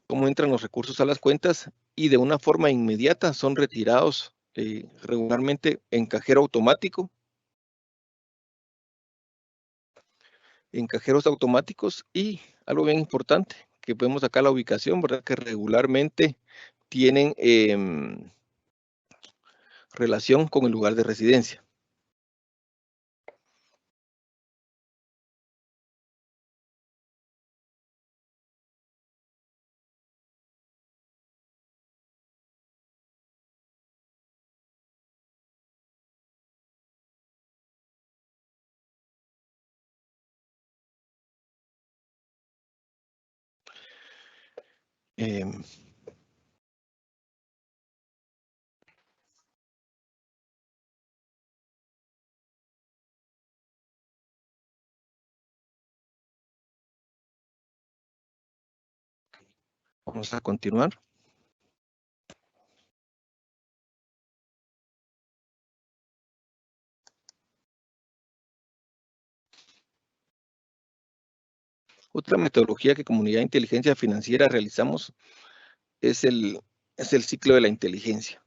cómo entran los recursos a las cuentas y de una forma inmediata son retirados regularmente en cajero automático, en cajeros automáticos y algo bien importante que vemos acá la ubicación, ¿verdad? Que regularmente tienen relación con el lugar de residencia. Vamos a continuar. Otra metodología que Comunidad de Inteligencia Financiera realizamos es el ciclo de la inteligencia.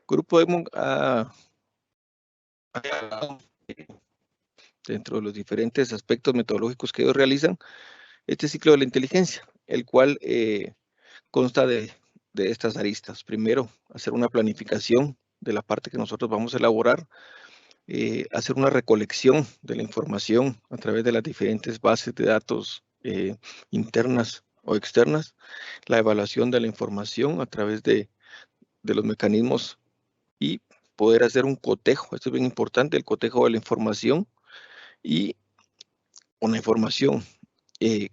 Grupo Egmont ha dentro de los diferentes aspectos metodológicos que ellos realizan, este ciclo de la inteligencia, el cual consta de estas aristas. Primero, hacer una planificación de la parte que nosotros vamos a elaborar, hacer una recolección de la información a través de las diferentes bases de datos internas o externas, la evaluación de la información a través de los mecanismos y poder hacer un cotejo. Esto es bien importante, el cotejo de la información, y una información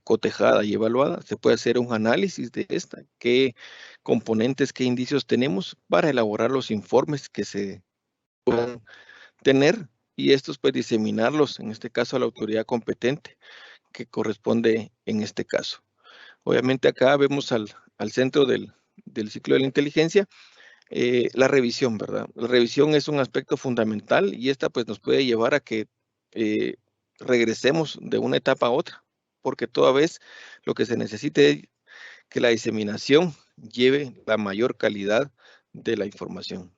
cotejada y evaluada, se puede hacer un análisis de esta, qué componentes, qué indicios tenemos para elaborar los informes que se puedan tener, y estos pues diseminarlos, en este caso a la autoridad competente que corresponde en este caso. Obviamente acá vemos al centro del ciclo de la inteligencia la revisión, ¿verdad? La revisión es un aspecto fundamental, y esta pues nos puede llevar a que regresemos de una etapa a otra, porque toda vez lo que se necesite es que la diseminación lleve la mayor calidad de la información.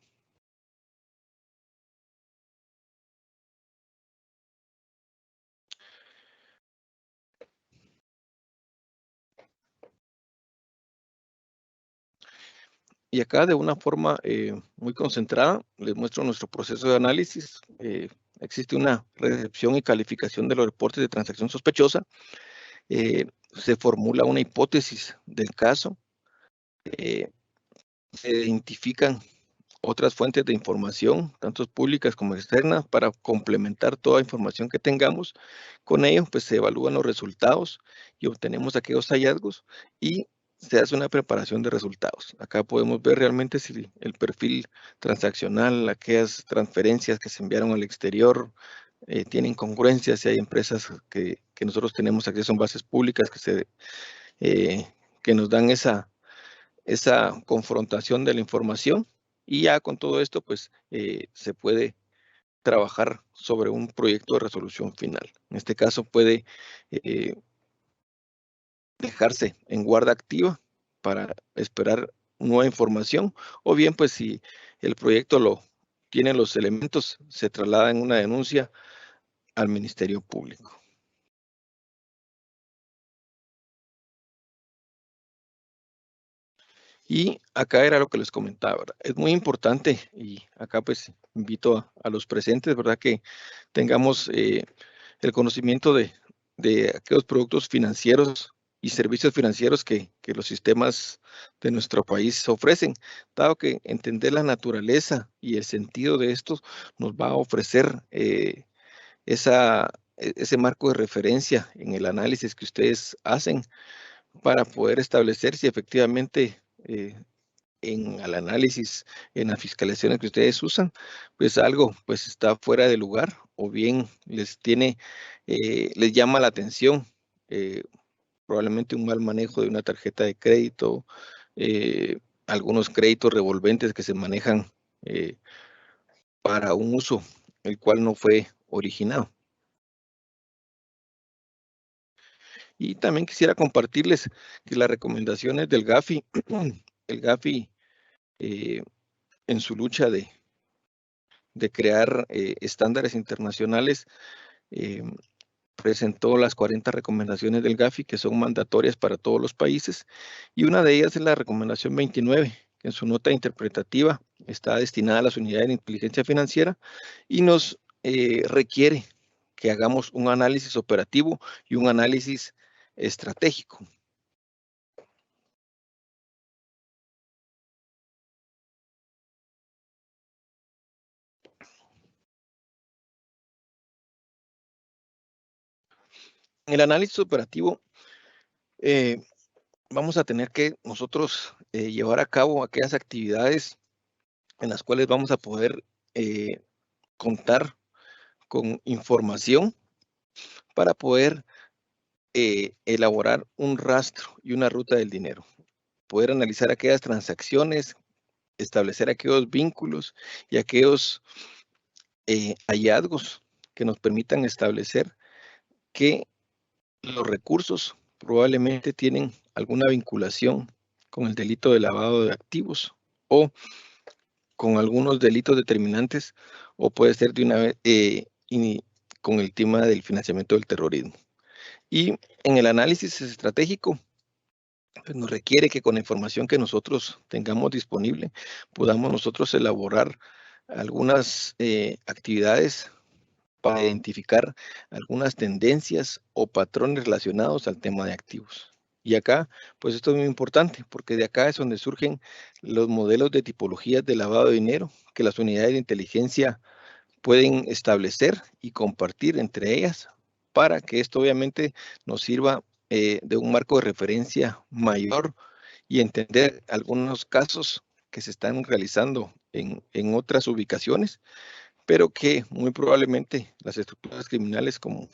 Y acá de una forma muy concentrada les muestro nuestro proceso de análisis. Existe una recepción y calificación de los reportes de transacción sospechosa. Se formula una hipótesis del caso. Se identifican otras fuentes de información, tanto públicas como externas, para complementar toda información que tengamos. Con ello, pues se evalúan los resultados y obtenemos aquellos hallazgos, y se hace una preparación de resultados. Acá podemos ver realmente si el perfil transaccional, aquellas transferencias que se enviaron al exterior, tienen congruencias, si hay empresas que nosotros tenemos acceso en bases públicas que nos dan esa confrontación de la información, y ya con todo esto pues se puede trabajar sobre un proyecto de resolución final. En este caso puede dejarse en guarda activa para esperar nueva información, o bien pues si el proyecto tiene los elementos, se traslada en una denuncia al Ministerio Público. Y acá era lo que les comentaba, ¿verdad? Es muy importante, y acá pues invito a los presentes, ¿verdad? Que tengamos el conocimiento de aquellos productos financieros y servicios financieros que los sistemas de nuestro país ofrecen, dado que entender la naturaleza y el sentido de estos nos va a ofrecer ese marco de referencia en el análisis que ustedes hacen, para poder establecer si efectivamente en el análisis, en las fiscalizaciones que ustedes usan, pues algo pues está fuera de lugar, o bien les llama la atención probablemente un mal manejo de una tarjeta de crédito, algunos créditos revolventes que se manejan para un uso el cual no fue originado. Y también quisiera compartirles que las recomendaciones del GAFI, el GAFI en su lucha de crear estándares internacionales, presentó las 40 recomendaciones del GAFI, que son mandatorias para todos los países, y una de ellas es la recomendación 29, que en su nota interpretativa está destinada a las unidades de inteligencia financiera y nos requiere que hagamos un análisis operativo y un análisis estratégico. En el análisis operativo vamos a tener que nosotros llevar a cabo aquellas actividades en las cuales vamos a poder contar con información para poder elaborar un rastro y una ruta del dinero, poder analizar aquellas transacciones, establecer aquellos vínculos y aquellos hallazgos que nos permitan establecer que los recursos probablemente tienen alguna vinculación con el delito de lavado de activos o con algunos delitos determinantes, o puede ser de una vez con el tema del financiamiento del terrorismo. Y en el análisis estratégico, pues nos requiere que con la información que nosotros tengamos disponible, podamos nosotros elaborar algunas actividades para identificar algunas tendencias o patrones relacionados al tema de activos. Y acá, pues esto es muy importante, porque de acá es donde surgen los modelos de tipologías de lavado de dinero que las unidades de inteligencia pueden establecer y compartir entre ellas para que esto obviamente nos sirva de un marco de referencia mayor y entender algunos casos que se están realizando en otras ubicaciones, pero que muy probablemente las estructuras criminales, como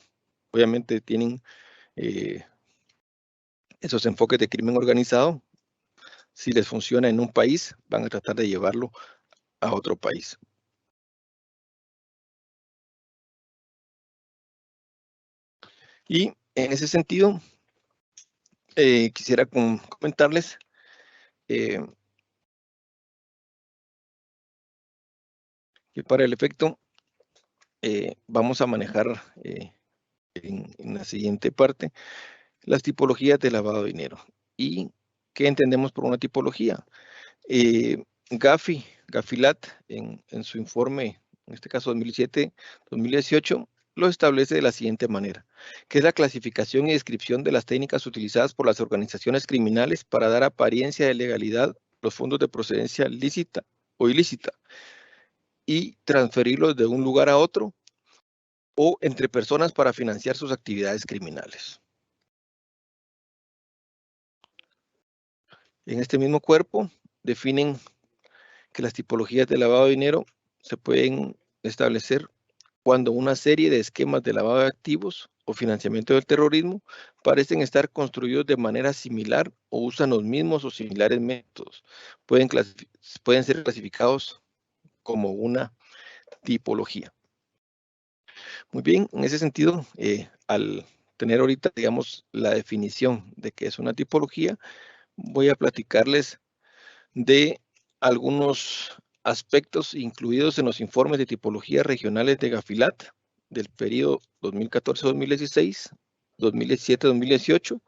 obviamente tienen esos enfoques de crimen organizado, si les funciona en un país, van a tratar de llevarlo a otro país. Y en ese sentido, quisiera comentarles que para el efecto vamos a manejar en la siguiente parte las tipologías de lavado de dinero. ¿Y qué entendemos por una tipología? Gafilat, en su informe, en este caso 2007-2018, lo establece de la siguiente manera, que es la clasificación y descripción de las técnicas utilizadas por las organizaciones criminales para dar apariencia de legalidad a los fondos de procedencia lícita o ilícita y transferirlos de un lugar a otro o entre personas para financiar sus actividades criminales. En este mismo cuerpo definen que las tipologías de lavado de dinero se pueden establecer cuando una serie de esquemas de lavado de activos o financiamiento del terrorismo parecen estar construidos de manera similar o usan los mismos o similares métodos. Pueden ser clasificados como una tipología. Muy bien, en ese sentido, al tener ahorita, digamos, la definición de qué es una tipología, voy a platicarles de algunos aspectos incluidos en los informes de tipologías regionales de Gafilat del periodo 2014-2016, 2017-2018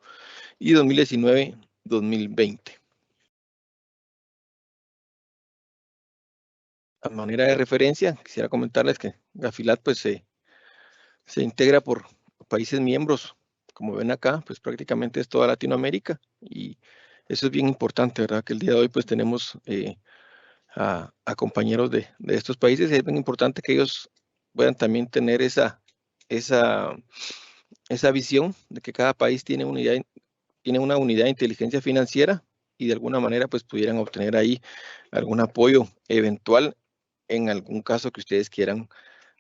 y 2019-2020. A manera de referencia, quisiera comentarles que Gafilat pues se integra por países miembros, como ven acá, pues prácticamente es toda Latinoamérica y eso es bien importante, ¿verdad? Que el día de hoy pues tenemos a compañeros de estos países y es bien importante que ellos puedan también tener esa visión de que cada país tiene una unidad de inteligencia financiera y de alguna manera pues pudieran obtener ahí algún apoyo eventual en algún caso que ustedes quieran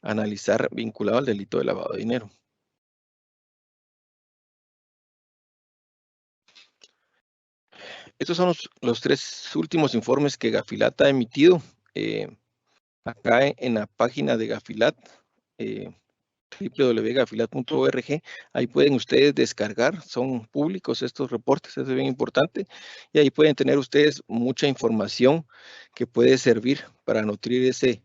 analizar vinculado al delito de lavado de dinero. Estos son los tres últimos informes que Gafilat ha emitido. Acá en la página de Gafilat, www.gafilat.org, ahí pueden ustedes descargar, son públicos estos reportes, eso es bien importante, y ahí pueden tener ustedes mucha información que puede servir para nutrir ese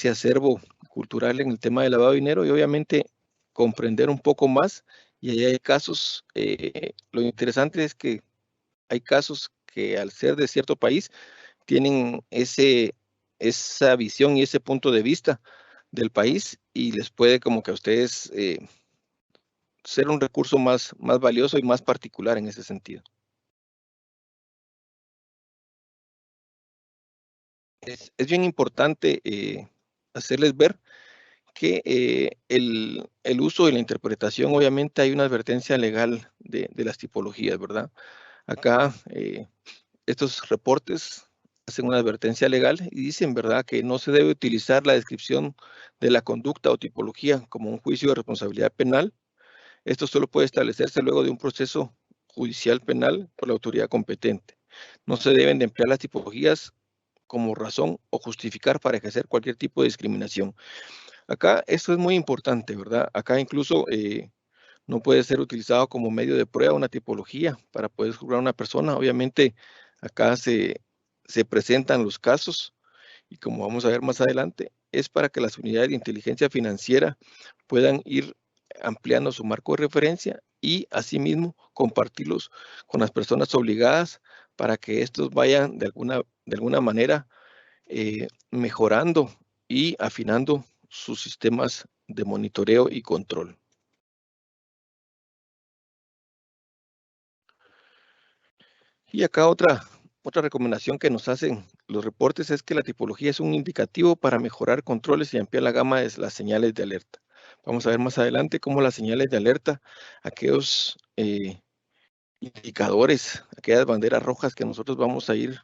acervo cultural en el tema de lavado de dinero y obviamente comprender un poco más, y ahí hay casos, lo interesante es que hay casos que al ser de cierto país tienen esa visión y ese punto de vista del país y les puede como que a ustedes ser un recurso más valioso y más particular en ese sentido. Es bien importante hacerles ver que el uso y la interpretación, obviamente hay una advertencia legal de las tipologías, ¿verdad? Acá estos reportes hacen una advertencia legal y dicen, ¿verdad?, que no se debe utilizar la descripción de la conducta o tipología como un juicio de responsabilidad penal. Esto solo puede establecerse luego de un proceso judicial penal por la autoridad competente. No se deben de emplear las tipologías como razón o justificar para ejercer cualquier tipo de discriminación. Acá esto es muy importante, ¿verdad? Acá incluso no puede ser utilizado como medio de prueba una tipología para poder juzgar a una persona. Obviamente acá se presentan los casos y como vamos a ver más adelante, es para que las unidades de inteligencia financiera puedan ir ampliando su marco de referencia y asimismo compartirlos con las personas obligadas para que estos vayan de alguna manera mejorando y afinando sus sistemas de monitoreo y control. Y acá otra recomendación que nos hacen los reportes es que la tipología es un indicativo para mejorar controles y ampliar la gama de las señales de alerta. Vamos a ver más adelante cómo las señales de alerta, aquellos indicadores, aquellas banderas rojas que nosotros vamos a ir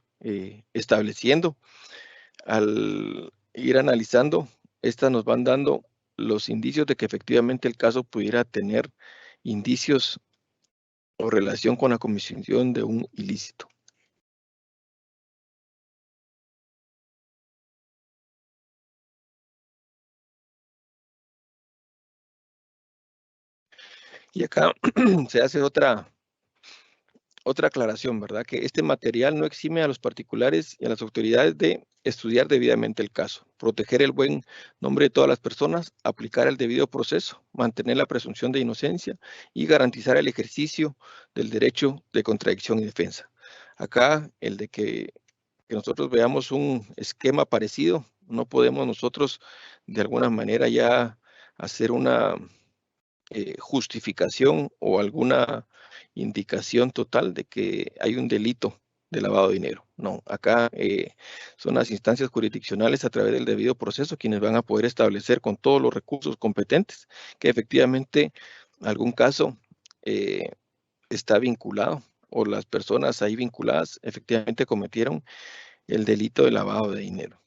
estableciendo, al ir analizando, estas nos van dando los indicios de que efectivamente el caso pudiera tener indicios o relación con la comisión de un ilícito. Y acá se hace otra aclaración, ¿verdad? Que este material no exime a los particulares y a las autoridades de estudiar debidamente el caso, proteger el buen nombre de todas las personas, aplicar el debido proceso, mantener la presunción de inocencia y garantizar el ejercicio del derecho de contradicción y defensa. Acá, el de que nosotros veamos un esquema parecido, no podemos nosotros de alguna manera ya hacer una justificación o alguna indicación total de que hay un delito de lavado de dinero. No, acá son las instancias jurisdiccionales a través del debido proceso quienes van a poder establecer con todos los recursos competentes que efectivamente algún caso está vinculado o las personas ahí vinculadas efectivamente cometieron el delito de lavado de dinero.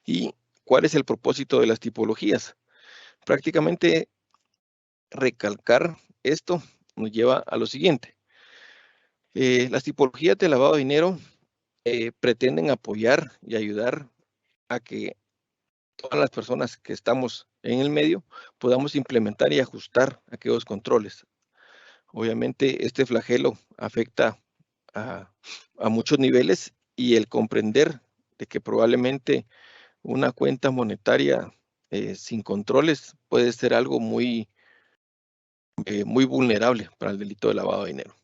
¿Y cuál es el propósito de las tipologías? Prácticamente recalcar esto nos lleva a lo siguiente. Las tipologías de lavado de dinero pretenden apoyar y ayudar a que todas las personas que estamos en el medio podamos implementar y ajustar aquellos controles. Obviamente este flagelo afecta a muchos niveles y el comprender de que probablemente una cuenta monetaria sin controles puede ser algo muy vulnerable para el delito de lavado de dinero.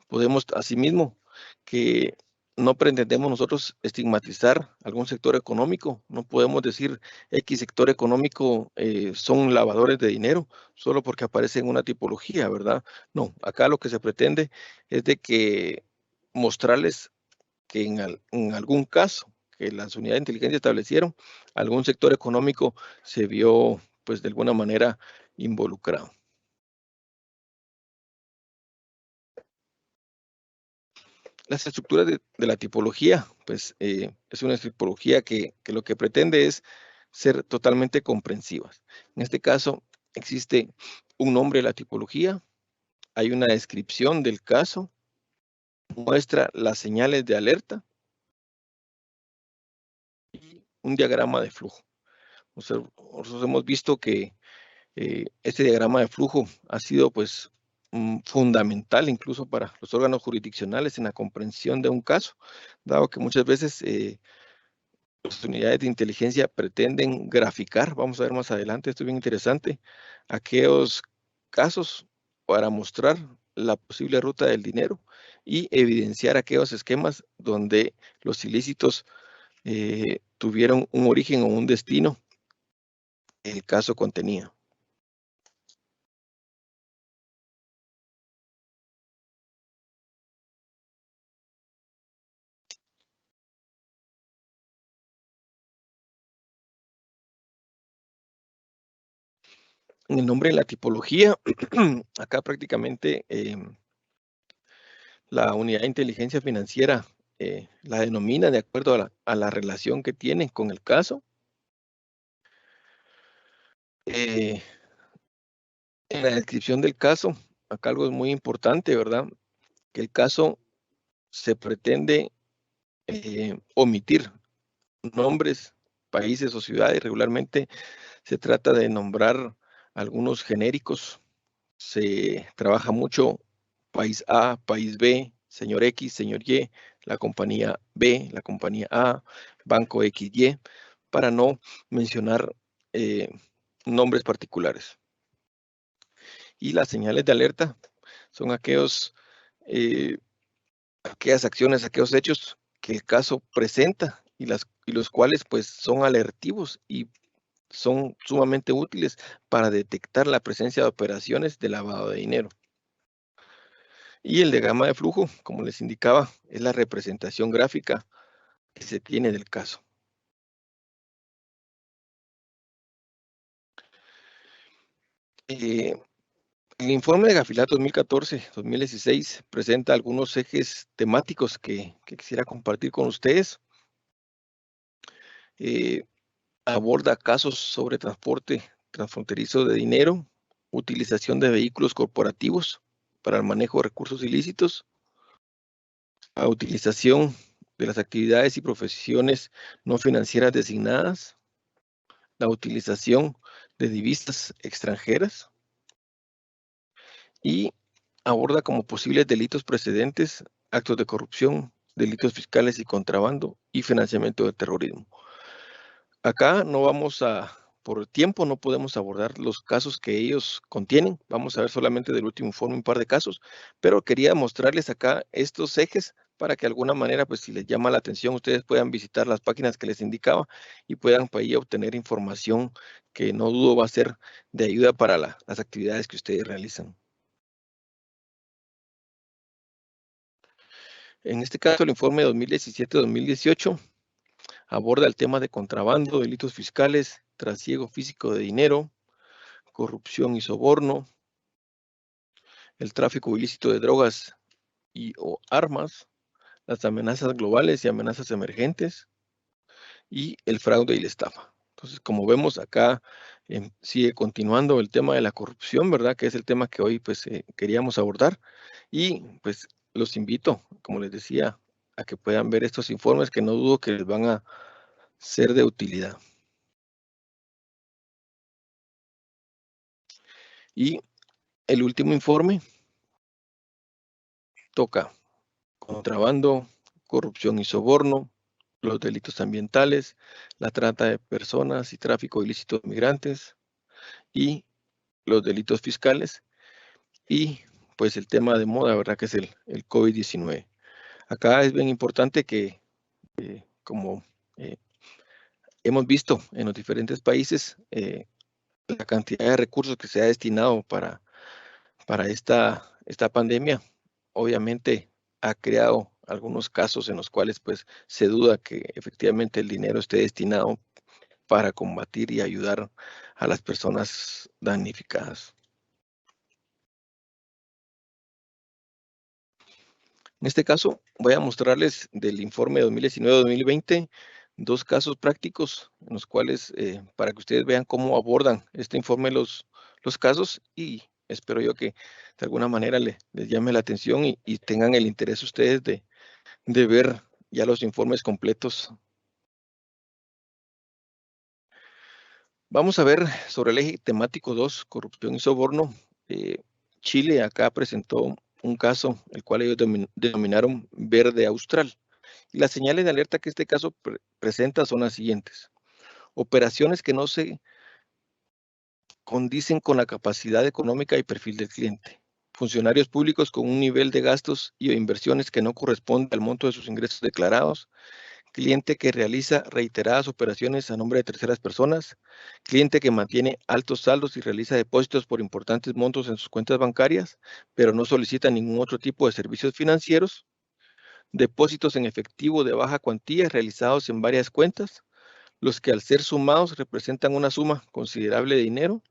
Podemos, asimismo, que no pretendemos nosotros estigmatizar algún sector económico, no podemos decir X sector económico son lavadores de dinero solo porque aparece en una tipología, ¿verdad? No, acá lo que se pretende es de que mostrarles que en algún caso que las unidades de inteligencia establecieron, algún sector económico se vio, pues, de alguna manera involucrado. Las estructuras de la tipología, pues es una tipología que lo que pretende es ser totalmente comprensivas. En este caso, existe un nombre de la tipología, hay una descripción del caso, muestra las señales de alerta y un diagrama de flujo. Nosotros hemos visto que este diagrama de flujo ha sido pues fundamental incluso para los órganos jurisdiccionales en la comprensión de un caso, dado que muchas veces las unidades de inteligencia pretenden graficar, vamos a ver más adelante, esto es bien interesante, aquellos casos para mostrar la posible ruta del dinero y evidenciar aquellos esquemas donde los ilícitos tuvieron un origen o un destino, el caso contenía. En el nombre de la tipología, acá prácticamente la unidad de inteligencia financiera la denomina de acuerdo a la relación que tiene con el caso. En la descripción del caso, acá algo es muy importante, ¿verdad? Que el caso se pretende omitir nombres, países o ciudades. Regularmente se trata de nombrar algunos genéricos. Se trabaja mucho país A, país B, señor X, señor Y, la compañía B, la compañía A, banco XY, para no mencionar nombres particulares. Y las señales de alerta son aquellas acciones, aquellos hechos que el caso presenta y los cuales pues son alertivos y son sumamente útiles para detectar la presencia de operaciones de lavado de dinero. Y el diagrama de flujo, como les indicaba, es la representación gráfica que se tiene del caso. El informe de Gafilat 2014-2016 presenta algunos ejes temáticos que quisiera compartir con ustedes. Aborda casos sobre transporte transfronterizo de dinero, utilización de vehículos corporativos para el manejo de recursos ilícitos, a utilización de las actividades y profesiones no financieras designadas, la utilización de divisas extranjeras y aborda como posibles delitos precedentes, actos de corrupción, delitos fiscales y contrabando y financiamiento de terrorismo. Acá no vamos por tiempo no podemos abordar los casos que ellos contienen. Vamos a ver solamente del último informe un par de casos, pero quería mostrarles acá estos ejes para que de alguna manera, pues si les llama la atención, ustedes puedan visitar las páginas que les indicaba y puedan por ahí obtener información que no dudo va a ser de ayuda para las actividades que ustedes realizan. En este caso, el informe 2017-2018 aborda el tema de contrabando, delitos fiscales, trasiego físico de dinero, corrupción y soborno, el tráfico ilícito de drogas o armas, las amenazas globales y amenazas emergentes, y el fraude y la estafa. Entonces, como vemos acá, sigue continuando el tema de la corrupción, ¿verdad? Que es el tema que hoy pues queríamos abordar. Y pues los invito, como les decía, a que puedan ver estos informes que no dudo que les van a ser de utilidad. Y el último informe toca contrabando, corrupción y soborno, los delitos ambientales, la trata de personas y tráfico ilícito de migrantes y los delitos fiscales y pues el tema de moda, ¿verdad? Que es el COVID-19. Acá es bien importante que como hemos visto en los diferentes países, la cantidad de recursos que se ha destinado para esta pandemia, obviamente ha creado algunos casos en los cuales pues se duda que efectivamente el dinero esté destinado para combatir y ayudar a las personas damnificadas. En este caso voy a mostrarles del informe 2019-2020 dos casos prácticos en los cuales para que ustedes vean cómo abordan este informe los casos y espero yo que de alguna manera les llame la atención y tengan el interés ustedes de ver ya los informes completos. Vamos a ver sobre el eje temático 2, corrupción y soborno. Chile acá presentó un caso, el cual ellos denominaron verde austral. Y las señales de alerta que este caso presenta son las siguientes. Operaciones que no se condicen con la capacidad económica y perfil del cliente. Funcionarios públicos con un nivel de gastos y inversiones que no corresponde al monto de sus ingresos declarados. Cliente que realiza reiteradas operaciones a nombre de terceras personas. Cliente que mantiene altos saldos y realiza depósitos por importantes montos en sus cuentas bancarias, pero no solicita ningún otro tipo de servicios financieros. Depósitos en efectivo de baja cuantía realizados en varias cuentas, los que al ser sumados representan una suma considerable de dinero.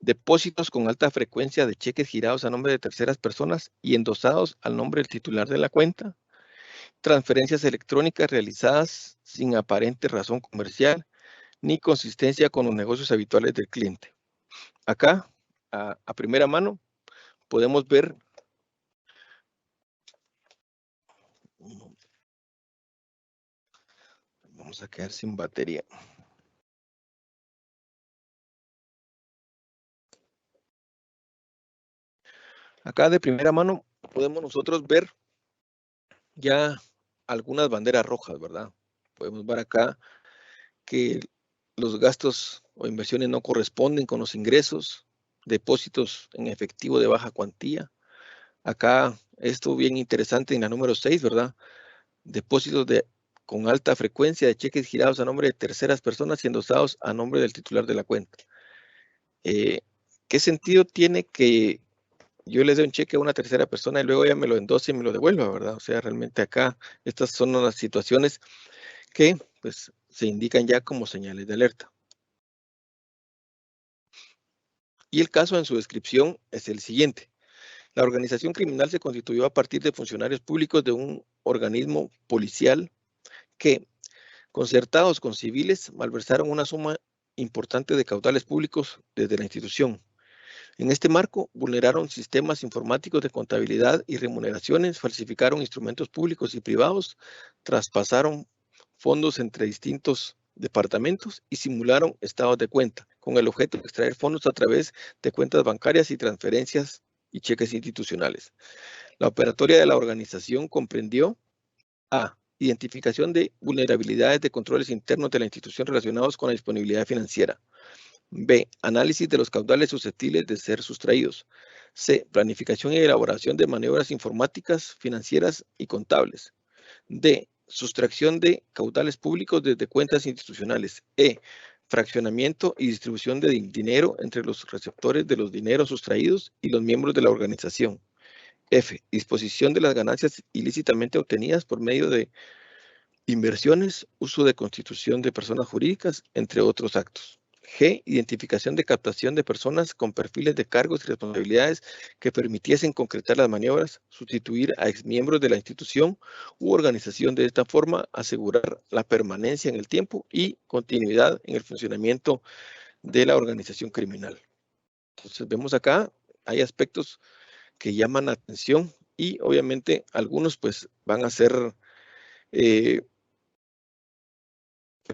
Depósitos con alta frecuencia de cheques girados a nombre de terceras personas y endosados al nombre del titular de la cuenta. Transferencias electrónicas realizadas sin aparente razón comercial ni consistencia con los negocios habituales del cliente. Acá, a primera mano, podemos ver vamos a quedar sin batería. Acá de primera mano podemos nosotros ver ya algunas banderas rojas, ¿verdad? Podemos ver acá que los gastos o inversiones no corresponden con los ingresos, depósitos en efectivo de baja cuantía. Acá, esto bien interesante en la número 6, ¿verdad? Depósitos con alta frecuencia de cheques girados a nombre de terceras personas y endosados a nombre del titular de la cuenta. ¿Qué sentido tiene que yo les dé un cheque a una tercera persona y luego ella me lo endose y me lo devuelva, verdad? O sea, realmente acá estas son las situaciones que pues se indican ya como señales de alerta. Y el caso en su descripción es el siguiente. La organización criminal se constituyó a partir de funcionarios públicos de un organismo policial que, concertados con civiles, malversaron una suma importante de caudales públicos desde la institución. En este marco, vulneraron sistemas informáticos de contabilidad y remuneraciones, falsificaron instrumentos públicos y privados, traspasaron fondos entre distintos departamentos y simularon estados de cuenta, con el objeto de extraer fondos a través de cuentas bancarias y transferencias y cheques institucionales. La operatoria de la organización comprendió a. Identificación de vulnerabilidades de controles internos de la institución relacionados con la disponibilidad financiera. B. Análisis de los caudales susceptibles de ser sustraídos. C. Planificación y elaboración de maniobras informáticas, financieras y contables. D. Sustracción de caudales públicos desde cuentas institucionales. E. Fraccionamiento y distribución de dinero entre los receptores de los dineros sustraídos y los miembros de la organización. F. Disposición de las ganancias ilícitamente obtenidas por medio de inversiones, uso de constitución de personas jurídicas, entre otros actos. G. Identificación de captación de personas con perfiles de cargos y responsabilidades que permitiesen concretar las maniobras, sustituir a exmiembros de la institución u organización, de esta forma asegurar la permanencia en el tiempo y continuidad en el funcionamiento de la organización criminal. Entonces vemos acá, hay aspectos que llaman la atención y obviamente algunos pues van a ser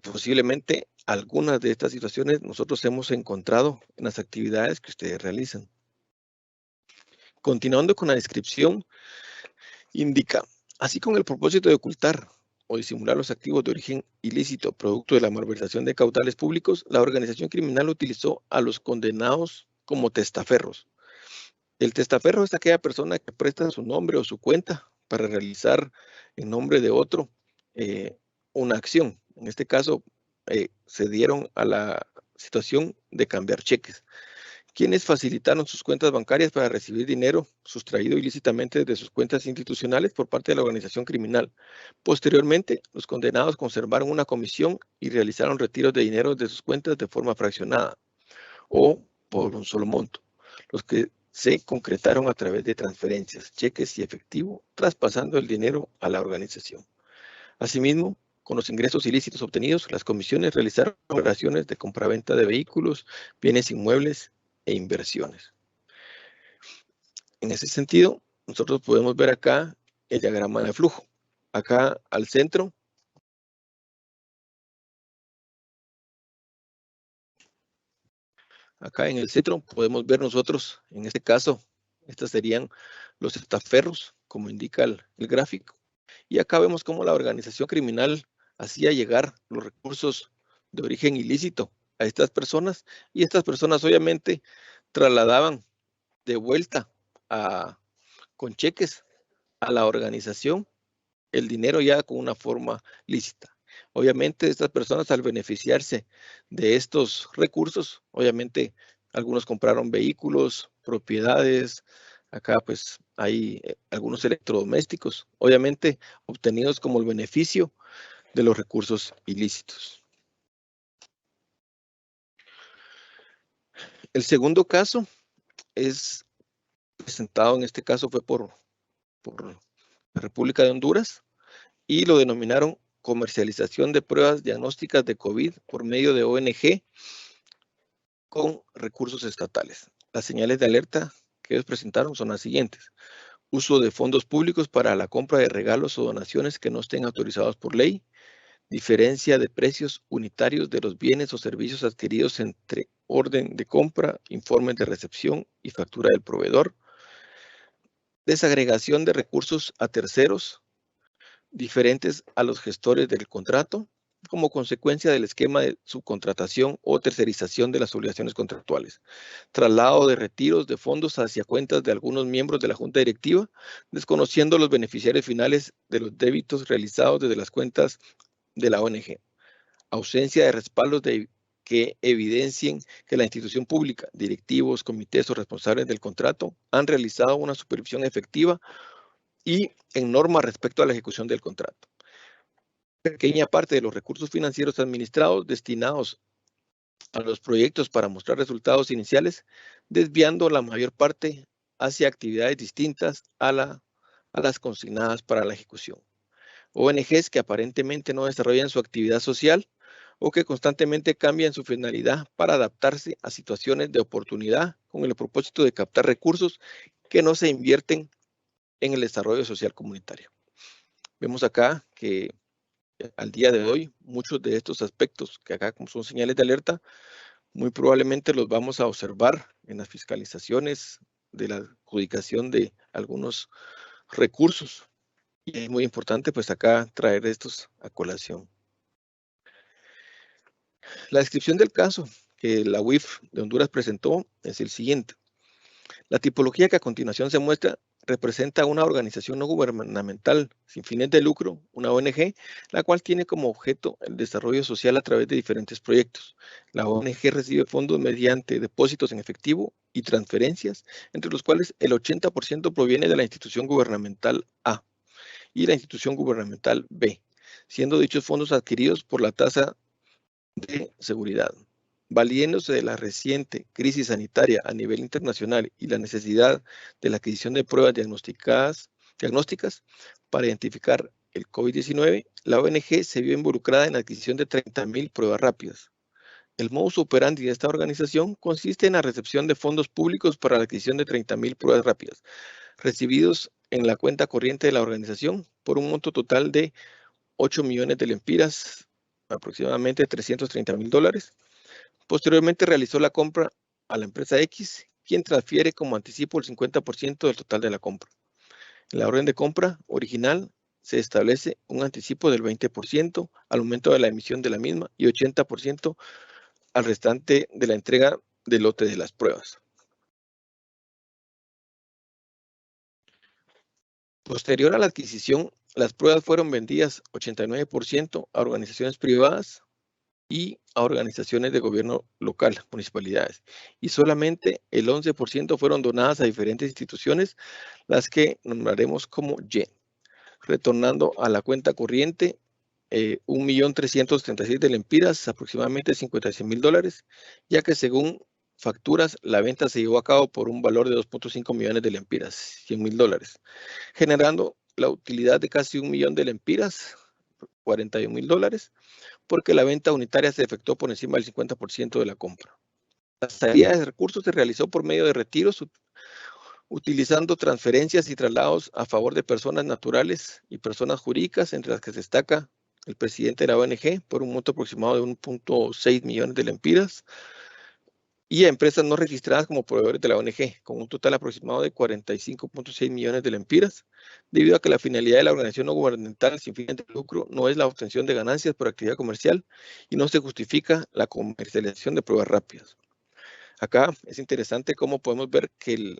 posiblemente algunas de estas situaciones nosotros hemos encontrado en las actividades que ustedes realizan. Continuando con la descripción, indica, así con el propósito de ocultar o disimular los activos de origen ilícito producto de la malversación de caudales públicos, la organización criminal utilizó a los condenados como testaferros. El testaferro es aquella persona que presta su nombre o su cuenta para realizar en nombre de otro una acción. En este caso, se dieron a la situación de cambiar cheques, quienes facilitaron sus cuentas bancarias para recibir dinero sustraído ilícitamente de sus cuentas institucionales por parte de la organización criminal. Posteriormente, los condenados conservaron una comisión y realizaron retiros de dinero de sus cuentas de forma fraccionada o por un solo monto, los que se concretaron a través de transferencias, cheques y efectivo, traspasando el dinero a la organización. Asimismo, con los ingresos ilícitos obtenidos, las comisiones realizaron operaciones de compraventa de vehículos, bienes inmuebles e inversiones. En ese sentido, nosotros podemos ver acá el diagrama de flujo. Acá al centro, acá en el centro podemos ver nosotros, en este caso, estos serían los testaferros, como indica el gráfico. Y acá vemos cómo la organización criminal hacía llegar los recursos de origen ilícito a estas personas, y estas personas obviamente trasladaban de vuelta con cheques a la organización el dinero ya con una forma lícita. Obviamente estas personas, al beneficiarse de estos recursos, obviamente algunos compraron vehículos, propiedades, acá pues hay algunos electrodomésticos, obviamente obtenidos como el beneficio de los recursos ilícitos. El segundo caso es presentado, en este caso fue por la República de Honduras, y lo denominaron comercialización de pruebas diagnósticas de COVID por medio de ONG con recursos estatales. Las señales de alerta que ellos presentaron son las siguientes: uso de fondos públicos para la compra de regalos o donaciones que no estén autorizados por ley, diferencia de precios unitarios de los bienes o servicios adquiridos entre orden de compra, informes de recepción y factura del proveedor, desagregación de recursos a terceros diferentes a los gestores del contrato, como consecuencia del esquema de subcontratación o tercerización de las obligaciones contractuales, traslado de retiros de fondos hacia cuentas de algunos miembros de la Junta Directiva, desconociendo los beneficiarios finales de los débitos realizados desde las cuentas de la ONG, ausencia de respaldos que evidencien que la institución pública, directivos, comités o responsables del contrato han realizado una supervisión efectiva y en norma respecto a la ejecución del contrato. Pequeña parte de los recursos financieros administrados destinados a los proyectos para mostrar resultados iniciales, desviando la mayor parte hacia actividades distintas a las consignadas para la ejecución. ONGs que aparentemente no desarrollan su actividad social o que constantemente cambian su finalidad para adaptarse a situaciones de oportunidad con el propósito de captar recursos que no se invierten en el desarrollo social comunitario. Vemos acá que al día de hoy, muchos de estos aspectos que acá como son señales de alerta, muy probablemente los vamos a observar en las fiscalizaciones de la adjudicación de algunos recursos. Y es muy importante pues acá traer estos a colación. La descripción del caso que la UIF de Honduras presentó es el siguiente. La tipología que a continuación se muestra representa una organización no gubernamental sin fines de lucro, una ONG, la cual tiene como objeto el desarrollo social a través de diferentes proyectos. La ONG recibe fondos mediante depósitos en efectivo y transferencias, entre los cuales el 80% proviene de la institución gubernamental A y la institución gubernamental B, siendo dichos fondos adquiridos por la tasa de seguridad. Valiéndose de la reciente crisis sanitaria a nivel internacional y la necesidad de la adquisición de pruebas diagnósticas para identificar el COVID-19, la ONG se vio involucrada en la adquisición de 30.000 pruebas rápidas. El modus operandi de esta organización consiste en la recepción de fondos públicos para la adquisición de 30.000 pruebas rápidas, recibidos en la cuenta corriente de la organización por un monto total de 8 millones de lempiras, aproximadamente $330.000. Posteriormente realizó la compra a la empresa X, quien transfiere como anticipo el 50% del total de la compra. En la orden de compra original se establece un anticipo del 20% al momento de la emisión de la misma y 80% al restante de la entrega del lote de las pruebas. Posterior a la adquisición, las pruebas fueron vendidas 89% a organizaciones privadas y a organizaciones de gobierno local, municipalidades, y solamente el 11% fueron donadas a diferentes instituciones, las que nombraremos como Y, retornando a la cuenta corriente 1.336.000 de lempiras, aproximadamente $56.000, ya que según facturas, la venta se llevó a cabo por un valor de 2.5 millones de lempiras, $100.000, generando la utilidad de casi 1 millón de lempiras, $41.000, porque la venta unitaria se efectuó por encima del 50% de la compra. La salida de recursos se realizó por medio de retiros, utilizando transferencias y traslados a favor de personas naturales y personas jurídicas, entre las que se destaca el presidente de la ONG, por un monto aproximado de 1.6 millones de lempiras, y a empresas no registradas como proveedores de la ONG, con un total aproximado de 45.6 millones de lempiras, debido a que la finalidad de la organización no gubernamental sin fines de lucro no es la obtención de ganancias por actividad comercial y no se justifica la comercialización de pruebas rápidas. Acá es interesante cómo podemos ver que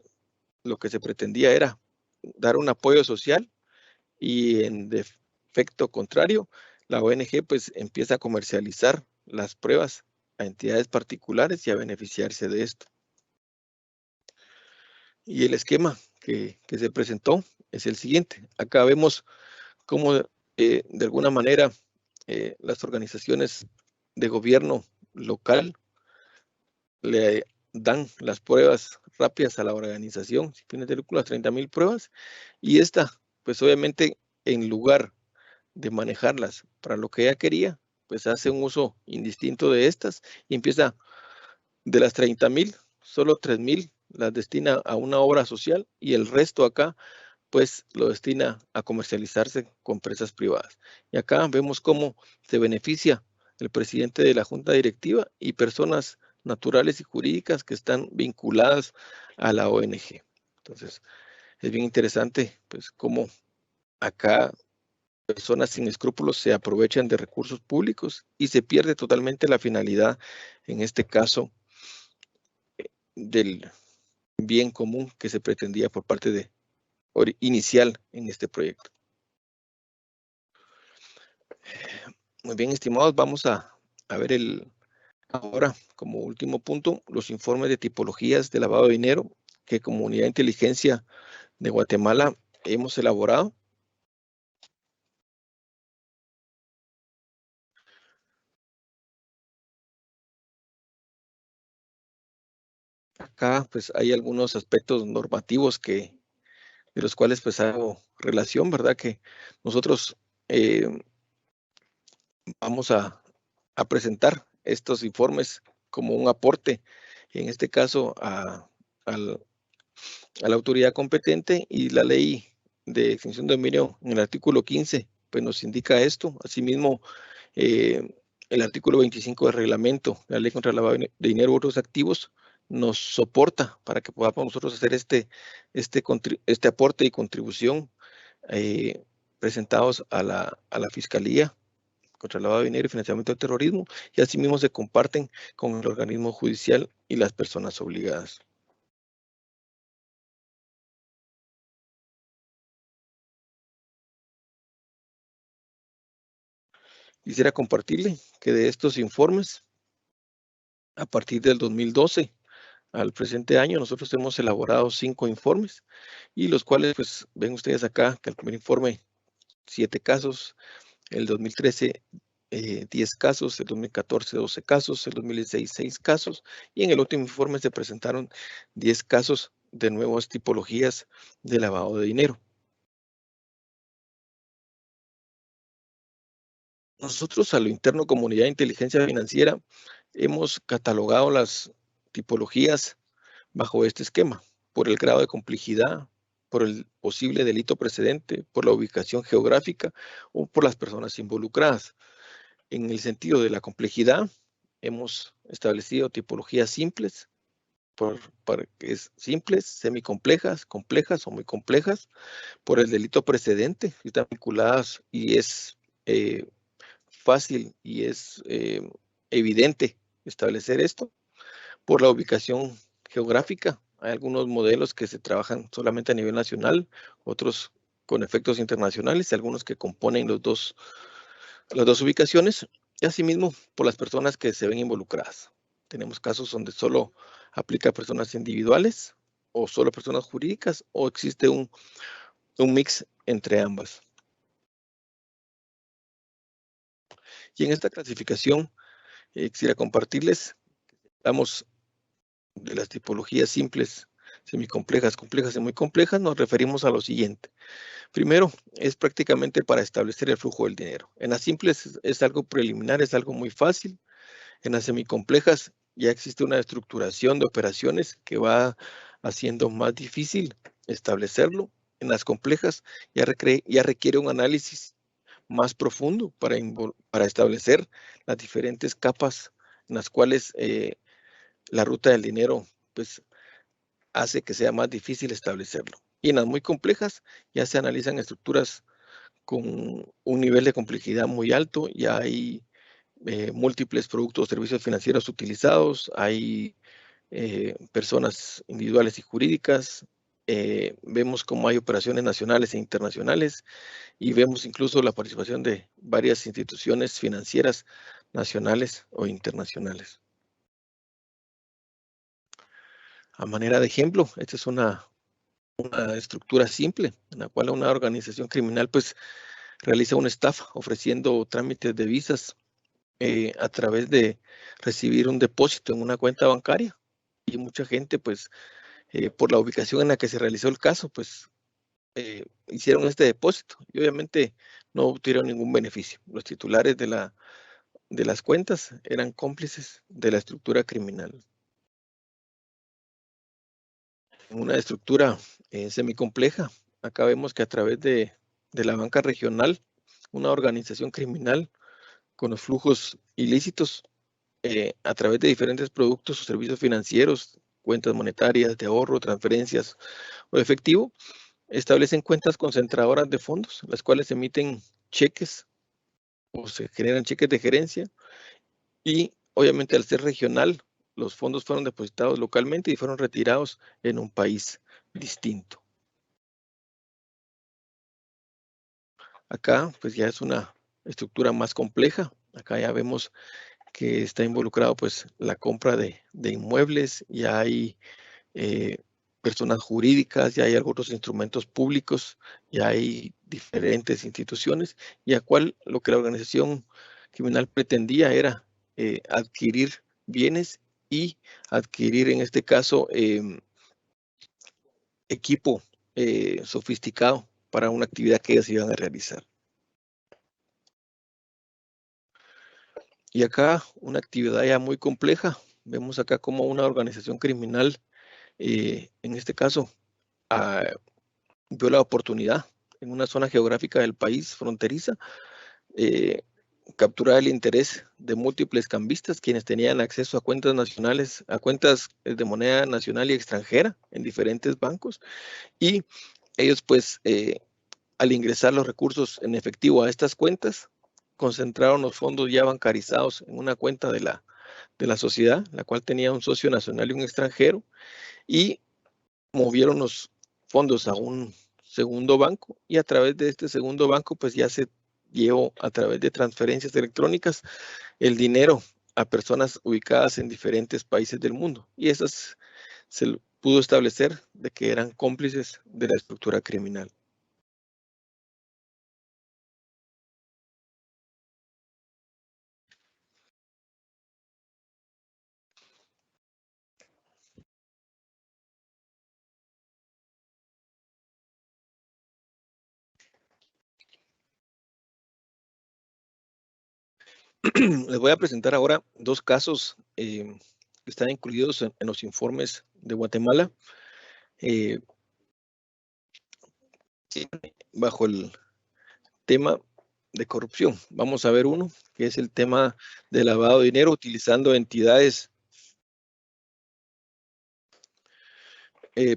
lo que se pretendía era dar un apoyo social y en efecto contrario, la ONG pues empieza a comercializar las pruebas a entidades particulares y a beneficiarse de esto. Y el esquema que se presentó es el siguiente. Acá vemos cómo de alguna manera las organizaciones de gobierno local le dan las pruebas rápidas a la organización, sin fines de lucro, las 30.000 pruebas, y esta, pues obviamente, en lugar de manejarlas para lo que ella quería, pues hace un uso indistinto de estas y empieza de las 30.000, solo 3.000 las destina a una obra social y el resto acá pues lo destina a comercializarse con empresas privadas. Y acá vemos cómo se beneficia el presidente de la junta directiva y personas naturales y jurídicas que están vinculadas a la ONG. Entonces, es bien interesante pues cómo acá personas sin escrúpulos se aprovechan de recursos públicos y se pierde totalmente la finalidad, en este caso, del bien común que se pretendía por parte inicial en este proyecto. Muy bien, estimados, vamos a ver ahora, como último punto, los informes de tipologías de lavado de dinero que como Unidad de Inteligencia de Guatemala hemos elaborado. Acá pues hay algunos aspectos normativos de los cuales pues hago relación, ¿verdad? Que nosotros vamos a presentar estos informes como un aporte, en este caso a la autoridad competente, y la ley de extinción de dominio en el artículo 15 pues nos indica esto. Asimismo, el artículo 25 del reglamento, la ley contra el lavado de dinero u otros activos, nos soporta para que podamos nosotros hacer este aporte y contribución presentados a la Fiscalía contra el lavado de dinero y financiamiento del terrorismo, y asimismo se comparten con el organismo judicial y las personas obligadas. Quisiera compartirle que de estos informes, a partir del 2012 al presente año, nosotros hemos elaborado 5 informes, y los cuales, pues, ven ustedes acá, que el primer informe, 7 casos, el 2013, 10 casos, el 2014, 12 casos, el 2016, 6 casos, y en el último informe se presentaron 10 casos de nuevas tipologías de lavado de dinero. Nosotros, a lo interno como Unidad de Inteligencia Financiera, hemos catalogado las tipologías bajo este esquema, por el grado de complejidad, por el posible delito precedente, por la ubicación geográfica o por las personas involucradas. En el sentido de la complejidad, hemos establecido tipologías simples, simples, semicomplejas, complejas o muy complejas, por el delito precedente, si están vinculadas y es fácil y es evidente establecer esto, por la ubicación geográfica. Hay algunos modelos que se trabajan solamente a nivel nacional, otros con efectos internacionales, algunos que componen las dos ubicaciones, y asimismo por las personas que se ven involucradas. Tenemos casos donde solo aplica a personas individuales o solo personas jurídicas, o existe un mix entre ambas. Y en esta clasificación quisiera compartirles, hablamos de las tipologías simples, semicomplejas, complejas y muy complejas. Nos referimos a lo siguiente. Primero, es prácticamente para establecer el flujo del dinero. En las simples es algo preliminar, es algo muy fácil. En las semicomplejas ya existe una estructuración de operaciones que va haciendo más difícil establecerlo. En las complejas ya requiere un análisis más profundo para establecer las diferentes capas en las cuales la ruta del dinero pues hace que sea más difícil establecerlo. Y en las muy complejas ya se analizan estructuras con un nivel de complejidad muy alto, ya hay múltiples productos o servicios financieros utilizados, hay personas individuales y jurídicas, vemos cómo hay operaciones nacionales e internacionales, y vemos incluso la participación de varias instituciones financieras nacionales o internacionales. A manera de ejemplo, esta es una estructura simple en la cual una organización criminal pues realiza una estafa ofreciendo trámites de visas a través de recibir un depósito en una cuenta bancaria, y mucha gente pues por la ubicación en la que se realizó el caso pues hicieron este depósito y obviamente no obtuvieron ningún beneficio. Los titulares de las cuentas eran cómplices de la estructura criminal. En una estructura semicompleja, acá vemos que a través de la banca regional, una organización criminal con los flujos ilícitos a través de diferentes productos o servicios financieros, cuentas monetarias, de ahorro, transferencias o efectivo, establecen cuentas concentradoras de fondos, las cuales emiten cheques o se generan cheques de gerencia y obviamente al ser regional, los fondos fueron depositados localmente y fueron retirados en un país distinto. Acá pues ya es una estructura más compleja. Acá ya vemos que está involucrado pues la compra de inmuebles, ya hay personas jurídicas, ya hay algunos instrumentos públicos, ya hay diferentes instituciones, y a cual lo que la organización criminal pretendía era adquirir bienes y adquirir en este caso equipo sofisticado para una actividad que ellos iban a realizar. Y acá una actividad ya muy compleja. Vemos acá como una organización criminal, en este caso, vio la oportunidad en una zona geográfica del país fronteriza, capturar el interés de múltiples cambistas, quienes tenían acceso a cuentas nacionales, a cuentas de moneda nacional y extranjera en diferentes bancos, y ellos pues al ingresar los recursos en efectivo a estas cuentas, concentraron los fondos ya bancarizados en una cuenta de la sociedad, la cual tenía un socio nacional y un extranjero, y movieron los fondos a un segundo banco, y a través de este segundo banco pues ya se llevó a través de transferencias electrónicas el dinero a personas ubicadas en diferentes países del mundo, y esas se pudo establecer de que eran cómplices de la estructura criminal. Les voy a presentar ahora dos casos que están incluidos en los informes de Guatemala, bajo el tema de corrupción. Vamos a ver uno, que es el tema de lavado de dinero utilizando entidades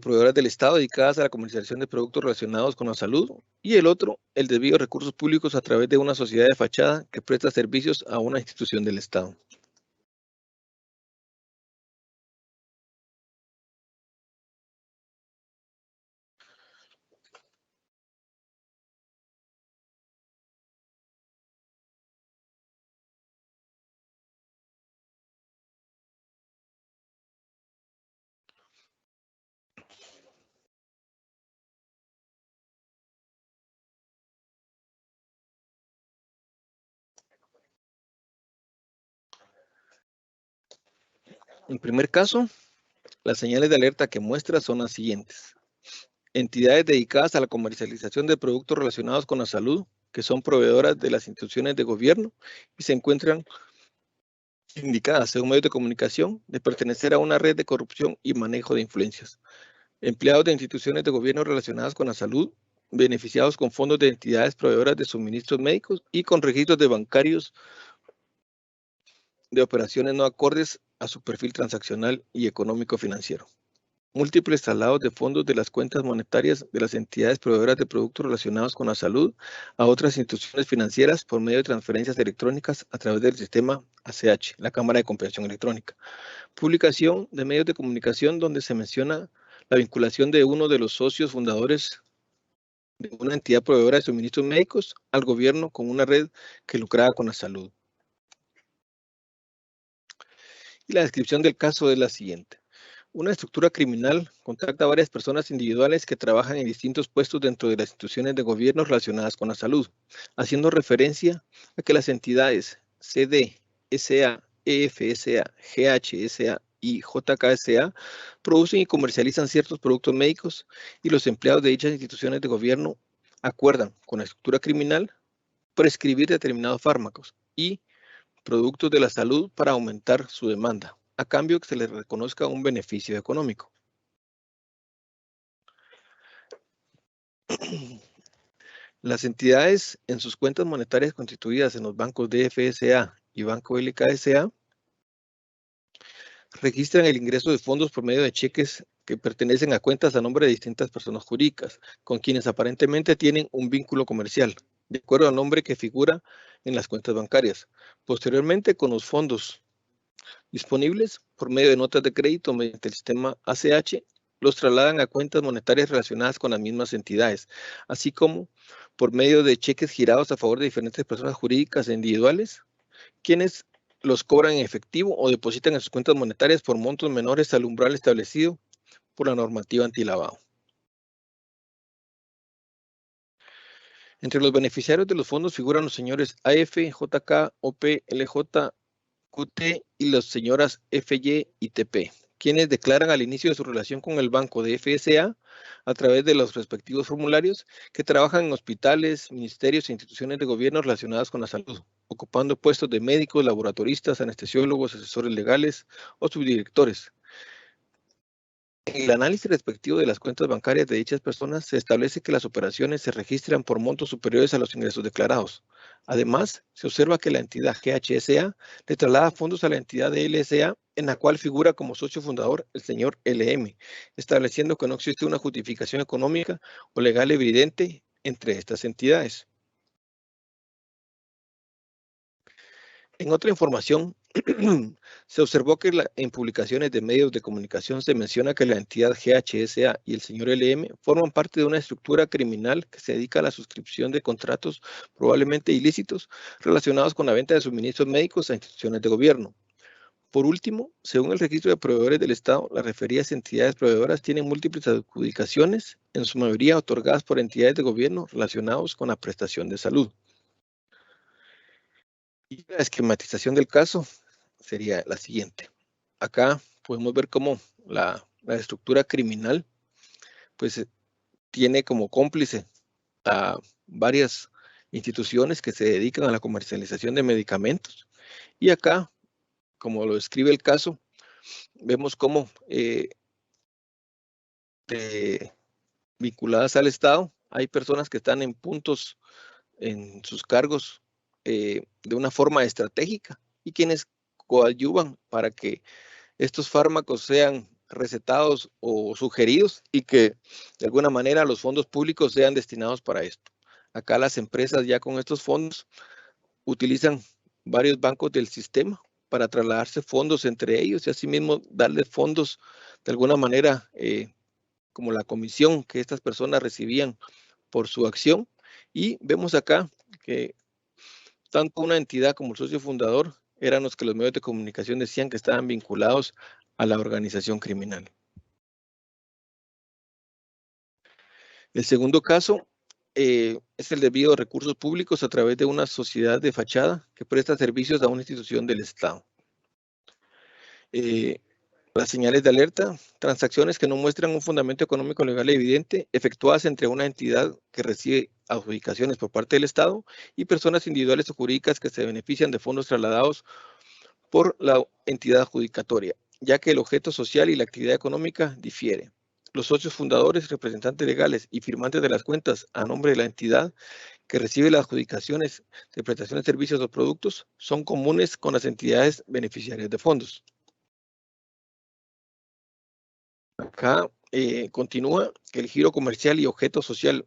proveedoras del Estado dedicadas a la comercialización de productos relacionados con la salud, y el otro, el desvío de recursos públicos a través de una sociedad de fachada que presta servicios a una institución del Estado. En primer caso, las señales de alerta que muestra son las siguientes. Entidades dedicadas a la comercialización de productos relacionados con la salud, que son proveedoras de las instituciones de gobierno y se encuentran indicadas según medios de comunicación de pertenecer a una red de corrupción y manejo de influencias. Empleados de instituciones de gobierno relacionadas con la salud, beneficiados con fondos de entidades proveedoras de suministros médicos y con registros de bancarios de operaciones no acordes a su perfil transaccional y económico financiero. Múltiples traslados de fondos de las cuentas monetarias de las entidades proveedoras de productos relacionados con la salud a otras instituciones financieras por medio de transferencias electrónicas a través del sistema ACH, la Cámara de Compensación Electrónica. Publicación de medios de comunicación donde se menciona la vinculación de uno de los socios fundadores de una entidad proveedora de suministros médicos al gobierno con una red que lucraba con la salud. Y la descripción del caso es la siguiente. Una estructura criminal contacta a varias personas individuales que trabajan en distintos puestos dentro de las instituciones de gobierno relacionadas con la salud, haciendo referencia a que las entidades CD, SA, EFSA, GHSA y JKSA producen y comercializan ciertos productos médicos, y los empleados de dichas instituciones de gobierno acuerdan con la estructura criminal prescribir determinados fármacos y productos de la salud para aumentar su demanda, a cambio que se les reconozca un beneficio económico. Las entidades en sus cuentas monetarias constituidas en los bancos DFSA y Banco LKSA registran el ingreso de fondos por medio de cheques que pertenecen a cuentas a nombre de distintas personas jurídicas, con quienes aparentemente tienen un vínculo comercial, de acuerdo al nombre que figura en las cuentas bancarias. Posteriormente, con los fondos disponibles por medio de notas de crédito mediante el sistema ACH, los trasladan a cuentas monetarias relacionadas con las mismas entidades, así como por medio de cheques girados a favor de diferentes personas jurídicas e individuales, quienes los cobran en efectivo o depositan en sus cuentas monetarias por montos menores al umbral establecido por la normativa antilavado. Entre los beneficiarios de los fondos figuran los señores AF, JK, OP, LJ, QT y las señoras FY y TP, quienes declaran al inicio de su relación con el banco de FSA a través de los respectivos formularios que trabajan en hospitales, ministerios e instituciones de gobierno relacionadas con la salud, ocupando puestos de médicos, laboratoristas, anestesiólogos, asesores legales o subdirectores. En el análisis respectivo de las cuentas bancarias de dichas personas se establece que las operaciones se registran por montos superiores a los ingresos declarados. Además, se observa que la entidad GHSA le traslada fondos a la entidad de LSA, en la cual figura como socio fundador el señor LM, estableciendo que no existe una justificación económica o legal evidente entre estas entidades. En otra información, se observó que en publicaciones de medios de comunicación se menciona que la entidad GHSA y el señor LM forman parte de una estructura criminal que se dedica a la suscripción de contratos probablemente ilícitos relacionados con la venta de suministros médicos a instituciones de gobierno. Por último, según el registro de proveedores del Estado, las referidas entidades proveedoras tienen múltiples adjudicaciones, en su mayoría otorgadas por entidades de gobierno relacionados con la prestación de salud. Y la esquematización del caso sería la siguiente. Acá podemos ver cómo la estructura criminal pues tiene como cómplice a varias instituciones que se dedican a la comercialización de medicamentos. Y acá, como lo describe el caso, vemos cómo vinculadas al Estado hay personas que están en puntos en sus cargos de una forma estratégica y quienes coadyuvan para que estos fármacos sean recetados o sugeridos y que de alguna manera los fondos públicos sean destinados para esto. Acá las empresas ya con estos fondos utilizan varios bancos del sistema para trasladarse fondos entre ellos y asimismo darles fondos de alguna manera como la comisión que estas personas recibían por su acción. Y vemos acá que tanto una entidad como el socio fundador eran los que los medios de comunicación decían que estaban vinculados a la organización criminal. El segundo caso es el desvío de recursos públicos a través de una sociedad de fachada que presta servicios a una institución del Estado. Las señales de alerta, transacciones que no muestran un fundamento económico legal evidente, efectuadas entre una entidad que recibe adjudicaciones por parte del Estado y personas individuales o jurídicas que se benefician de fondos trasladados por la entidad adjudicatoria, ya que el objeto social y la actividad económica difiere. Los socios fundadores, representantes legales y firmantes de las cuentas a nombre de la entidad que recibe las adjudicaciones de prestación de servicios o productos son comunes con las entidades beneficiarias de fondos. Acá continúa que el giro comercial y objeto social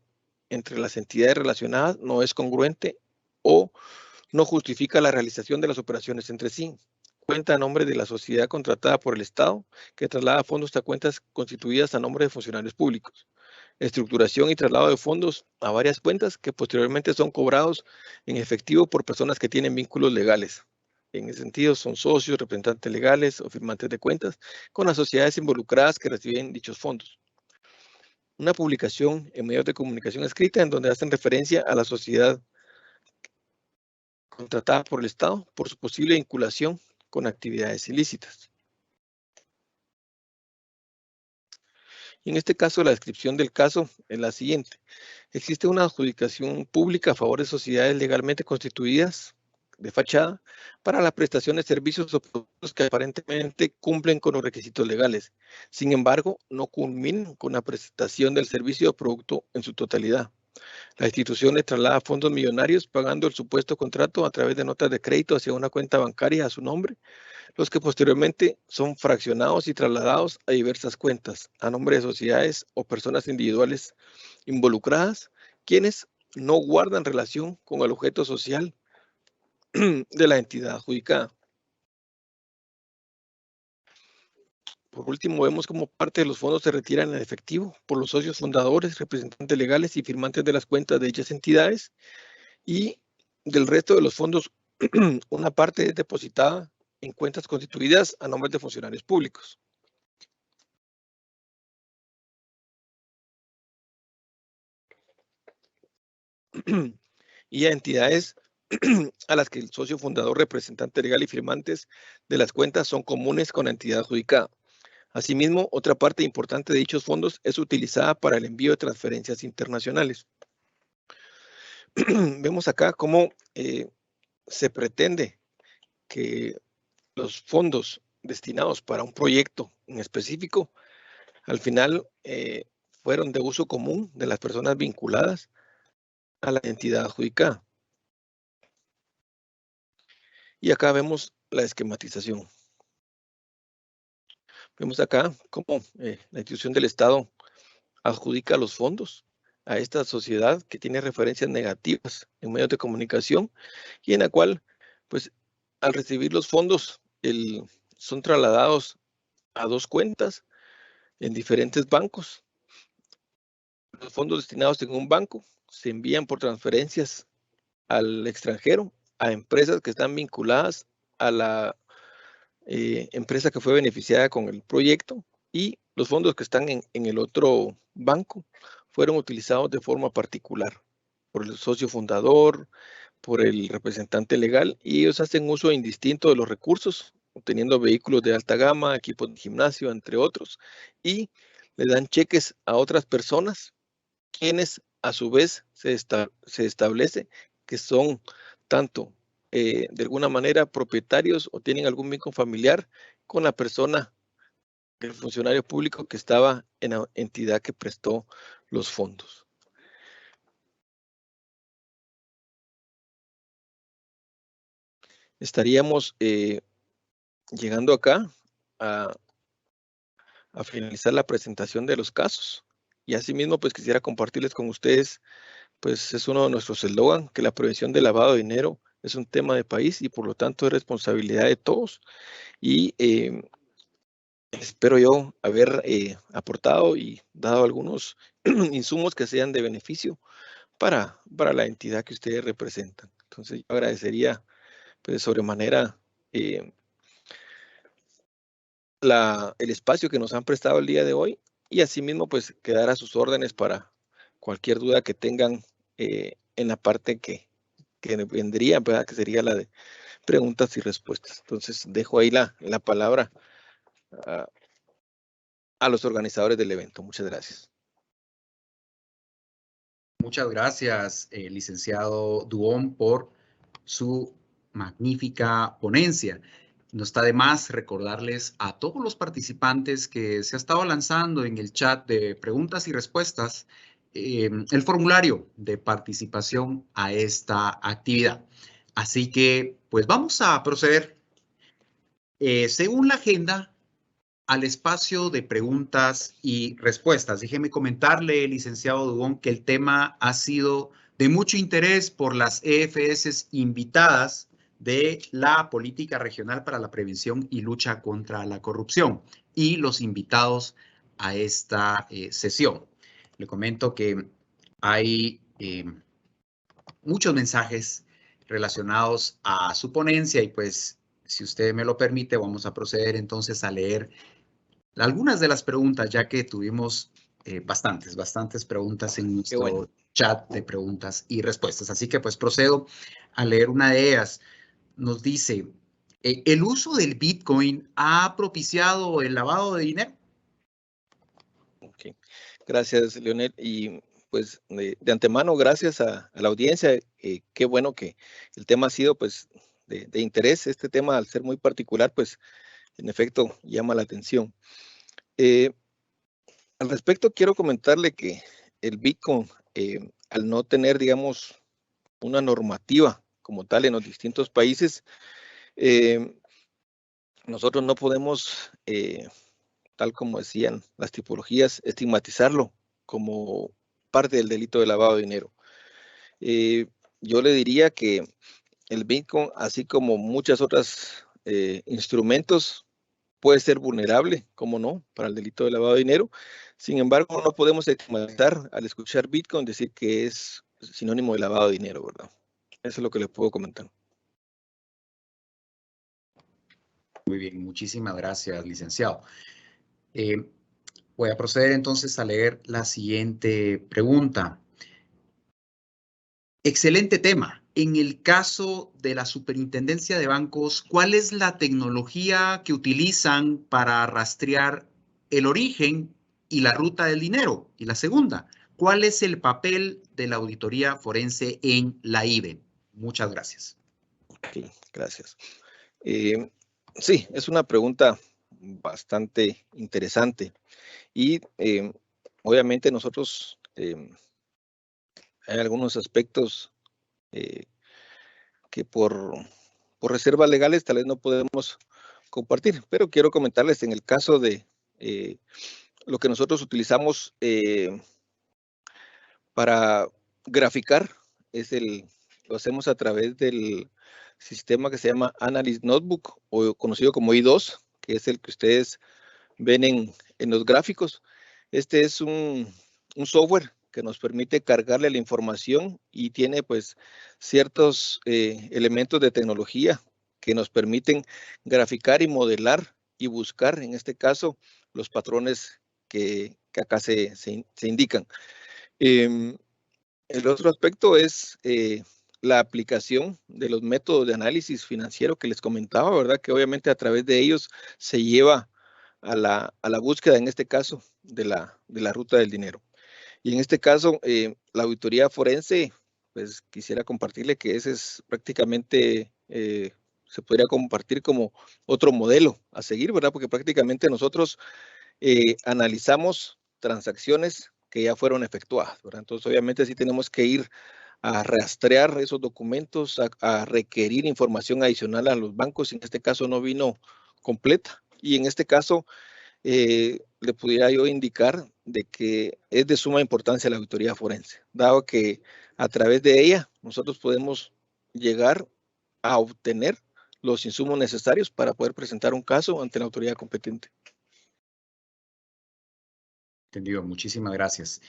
entre las entidades relacionadas no es congruente o no justifica la realización de las operaciones entre sí. Cuenta a nombre de la sociedad contratada por el Estado que traslada fondos a cuentas constituidas a nombre de funcionarios públicos. Estructuración y traslado de fondos a varias cuentas que posteriormente son cobrados en efectivo por personas que tienen vínculos legales. En ese sentido, son socios, representantes legales o firmantes de cuentas con las sociedades involucradas que reciben dichos fondos. Una publicación en medios de comunicación escrita en donde hacen referencia a la sociedad contratada por el Estado por su posible vinculación con actividades ilícitas. Y en este caso, la descripción del caso es la siguiente. Existe una adjudicación pública a favor de sociedades legalmente constituidas de fachada para la prestación de servicios o productos que aparentemente cumplen con los requisitos legales. Sin embargo, no culminan con la prestación del servicio o producto en su totalidad. La institución le traslada fondos millonarios pagando el supuesto contrato a través de notas de crédito hacia una cuenta bancaria a su nombre, los que posteriormente son fraccionados y trasladados a diversas cuentas a nombre de sociedades o personas individuales involucradas, quienes no guardan relación con el objeto social de la entidad adjudicada. Por último, vemos cómo parte de los fondos se retiran en efectivo por los socios fundadores, representantes legales y firmantes de las cuentas de dichas entidades, y del resto de los fondos, una parte es depositada en cuentas constituidas a nombre de funcionarios públicos. Y a entidades a las que el socio fundador, representante legal y firmantes de las cuentas son comunes con la entidad adjudicada. Asimismo, otra parte importante de dichos fondos es utilizada para el envío de transferencias internacionales. Vemos acá cómo se pretende que los fondos destinados para un proyecto en específico, al final fueron de uso común de las personas vinculadas a la entidad adjudicada. Y acá vemos la esquematización. Vemos acá cómo la institución del Estado adjudica los fondos a esta sociedad que tiene referencias negativas en medios de comunicación y en la cual, pues, al recibir los fondos, son trasladados a dos cuentas en diferentes bancos. Los fondos destinados en un banco se envían por transferencias al extranjero a empresas que están vinculadas a la empresa que fue beneficiada con el proyecto, y los fondos que están en el otro banco fueron utilizados de forma particular por el socio fundador, por el representante legal, y ellos hacen uso indistinto de los recursos, obteniendo vehículos de alta gama, equipos de gimnasio, entre otros, y le dan cheques a otras personas, quienes a su vez se establece que son tanto de alguna manera propietarios o tienen algún vínculo familiar con la persona, el funcionario público que estaba en la entidad que prestó los fondos. Estaríamos llegando acá a finalizar la presentación de los casos, y asimismo pues quisiera compartirles con ustedes, pues es uno de nuestros eslogan, que la prevención del lavado de dinero es un tema de país y por lo tanto es responsabilidad de todos, y espero yo haber aportado y dado algunos insumos que sean de beneficio para la entidad que ustedes representan. Entonces yo agradecería pues de sobremanera el espacio que nos han prestado el día de hoy, y asimismo pues quedar a sus órdenes para cualquier duda que tengan en la parte que vendría, ¿verdad? Que sería la de preguntas y respuestas. Entonces dejo ahí la palabra a los organizadores del evento. Muchas gracias. Muchas gracias, licenciado Duón, por su magnífica ponencia. No está de más recordarles a todos los participantes que se ha estado lanzando en el chat de preguntas y respuestas el formulario de participación a esta actividad. Así que, pues vamos a proceder según la agenda al espacio de preguntas y respuestas. Déjeme comentarle, licenciado Dubón, que el tema ha sido de mucho interés por las EFS invitadas de la Política Regional para la Prevención y Lucha contra la Corrupción y los invitados a esta sesión. Le comento que hay muchos mensajes relacionados a su ponencia y pues, si usted me lo permite, vamos a proceder entonces a leer algunas de las preguntas, ya que tuvimos bastantes preguntas en nuestro chat de preguntas y respuestas. Así que pues procedo a leer una de ellas. Nos dice, ¿el uso del Bitcoin ha propiciado el lavado de dinero? Okay. Gracias, Leonel. Y pues de antemano, gracias a la audiencia. Qué bueno que el tema ha sido pues de interés. Este tema, al ser muy particular, pues en efecto llama la atención. Al respecto, quiero comentarle que el Bitcoin, al no tener, digamos, una normativa como tal en los distintos países, nosotros no podemos, tal como decían las tipologías, estigmatizarlo como parte del delito de lavado de dinero. Yo le diría que el Bitcoin, así como muchas otras instrumentos, puede ser vulnerable, como no, para el delito de lavado de dinero. Sin embargo, no podemos estigmatizar al escuchar Bitcoin decir que es sinónimo de lavado de dinero, ¿verdad? Eso es lo que les puedo comentar. Muy bien, muchísimas gracias, licenciado. Voy a proceder entonces a leer la siguiente pregunta. Excelente tema. En el caso de la Superintendencia de Bancos, ¿cuál es la tecnología que utilizan para rastrear el origen y la ruta del dinero? Y la segunda, ¿cuál es el papel de la auditoría forense en la IBE? Muchas gracias. Ok, gracias. Sí, es una pregunta bastante interesante y obviamente nosotros hay algunos aspectos que por reservas legales tal vez no podemos compartir, pero quiero comentarles en el caso de lo que nosotros utilizamos para graficar, lo hacemos a través del sistema que se llama Analyst Notebook o conocido como I2, que es el que ustedes ven en los gráficos. Este es un software que nos permite cargarle la información y tiene pues ciertos elementos de tecnología que nos permiten graficar y modelar y buscar, en este caso, los patrones que acá se indican. El otro aspecto es la aplicación de los métodos de análisis financiero que les comentaba, ¿verdad? Que obviamente a través de ellos se lleva a la búsqueda, en este caso, de la ruta del dinero. Y en este caso, la auditoría forense, pues quisiera compartirle que ese es prácticamente, se podría compartir como otro modelo a seguir, ¿verdad? Porque prácticamente nosotros analizamos transacciones que ya fueron efectuadas, ¿verdad? Entonces, obviamente sí tenemos que ir a rastrear esos documentos, a requerir información adicional a los bancos. En este caso no vino completa. Y en este caso le pudiera yo indicar de que es de suma importancia la auditoría forense, dado que a través de ella nosotros podemos llegar a obtener los insumos necesarios para poder presentar un caso ante la autoridad competente. Entendido, muchísimas gracias.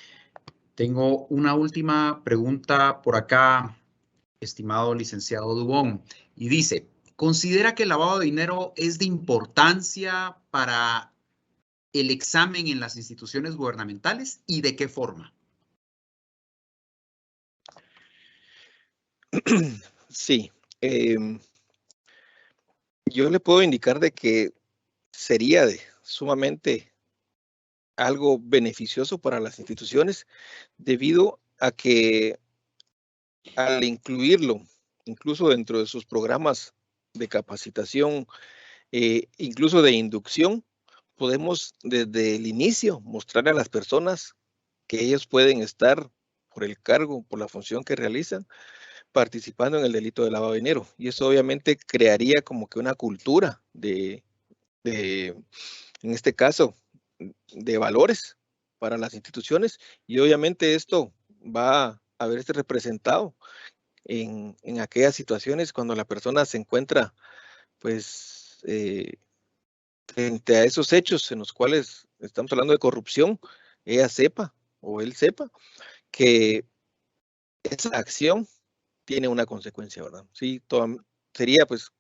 Tengo una última pregunta por acá, estimado licenciado Dubón, y dice, ¿considera que el lavado de dinero es de importancia para el examen en las instituciones gubernamentales y de qué forma? Sí, yo le puedo indicar de que sería sumamente algo beneficioso para las instituciones debido a que al incluirlo, incluso dentro de sus programas de capacitación, incluso de inducción, podemos desde el inicio mostrarle a las personas que ellos pueden estar por el cargo, por la función que realizan, participando en el delito de lavado de dinero. Y eso obviamente crearía como que una cultura en este caso, de valores para las instituciones y obviamente esto va a verse representado en aquellas situaciones cuando la persona se encuentra pues frente a esos hechos en los cuales estamos hablando de corrupción, ella sepa o él sepa que esa acción tiene una consecuencia, ¿verdad? Sí, sería pues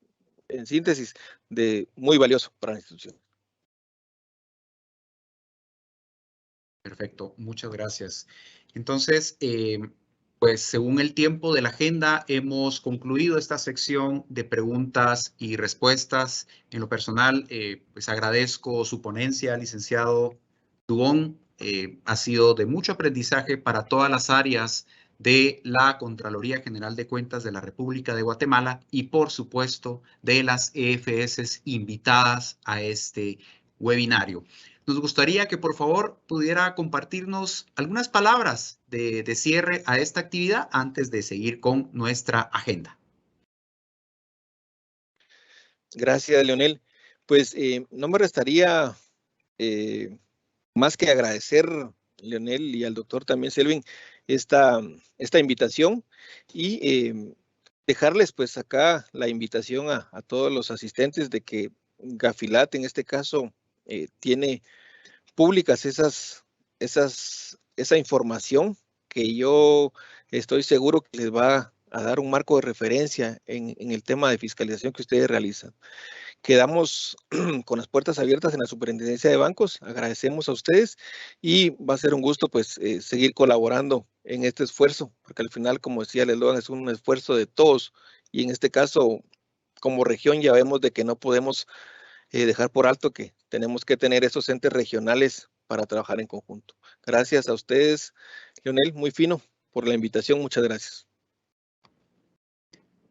en síntesis de muy valioso para la institución. Perfecto, muchas gracias. Entonces, pues según el tiempo de la agenda, hemos concluido esta sección de preguntas y respuestas. En lo personal, pues agradezco su ponencia, licenciado Dubón. Ha sido de mucho aprendizaje para todas las áreas de la Contraloría General de Cuentas de la República de Guatemala y, por supuesto, de las EFS invitadas a este webinario. Nos gustaría que por favor pudiera compartirnos algunas palabras de cierre a esta actividad antes de seguir con nuestra agenda. Gracias, Leonel. Pues no me restaría más que agradecer Leonel, y al doctor también, Selvin, esta invitación y dejarles pues acá la invitación a todos los asistentes de que Gafilat en este caso tiene públicas esa información que yo estoy seguro que les va a dar un marco de referencia en el tema de fiscalización que ustedes realizan. Quedamos con las puertas abiertas en la Superintendencia de Bancos. Agradecemos a ustedes y va a ser un gusto pues seguir colaborando en este esfuerzo, porque al final, como decía el eslogan, es un esfuerzo de todos y en este caso, como región, ya vemos de que no podemos dejar por alto que tenemos que tener esos entes regionales para trabajar en conjunto. Gracias a ustedes, Leonel, muy fino por la invitación. Muchas gracias.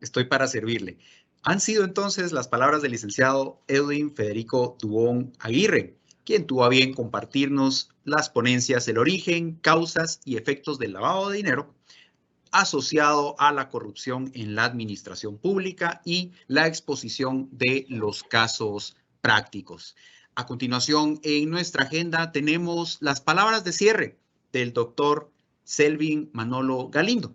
Estoy para servirle. Han sido entonces las palabras del licenciado Edwin Federico Dubón Aguirre, quien tuvo a bien compartirnos las ponencias, el origen, causas y efectos del lavado de dinero asociado a la corrupción en la administración pública y la exposición de los casos prácticos. A continuación, en nuestra agenda tenemos las palabras de cierre del doctor Selvin Manolo Galindo,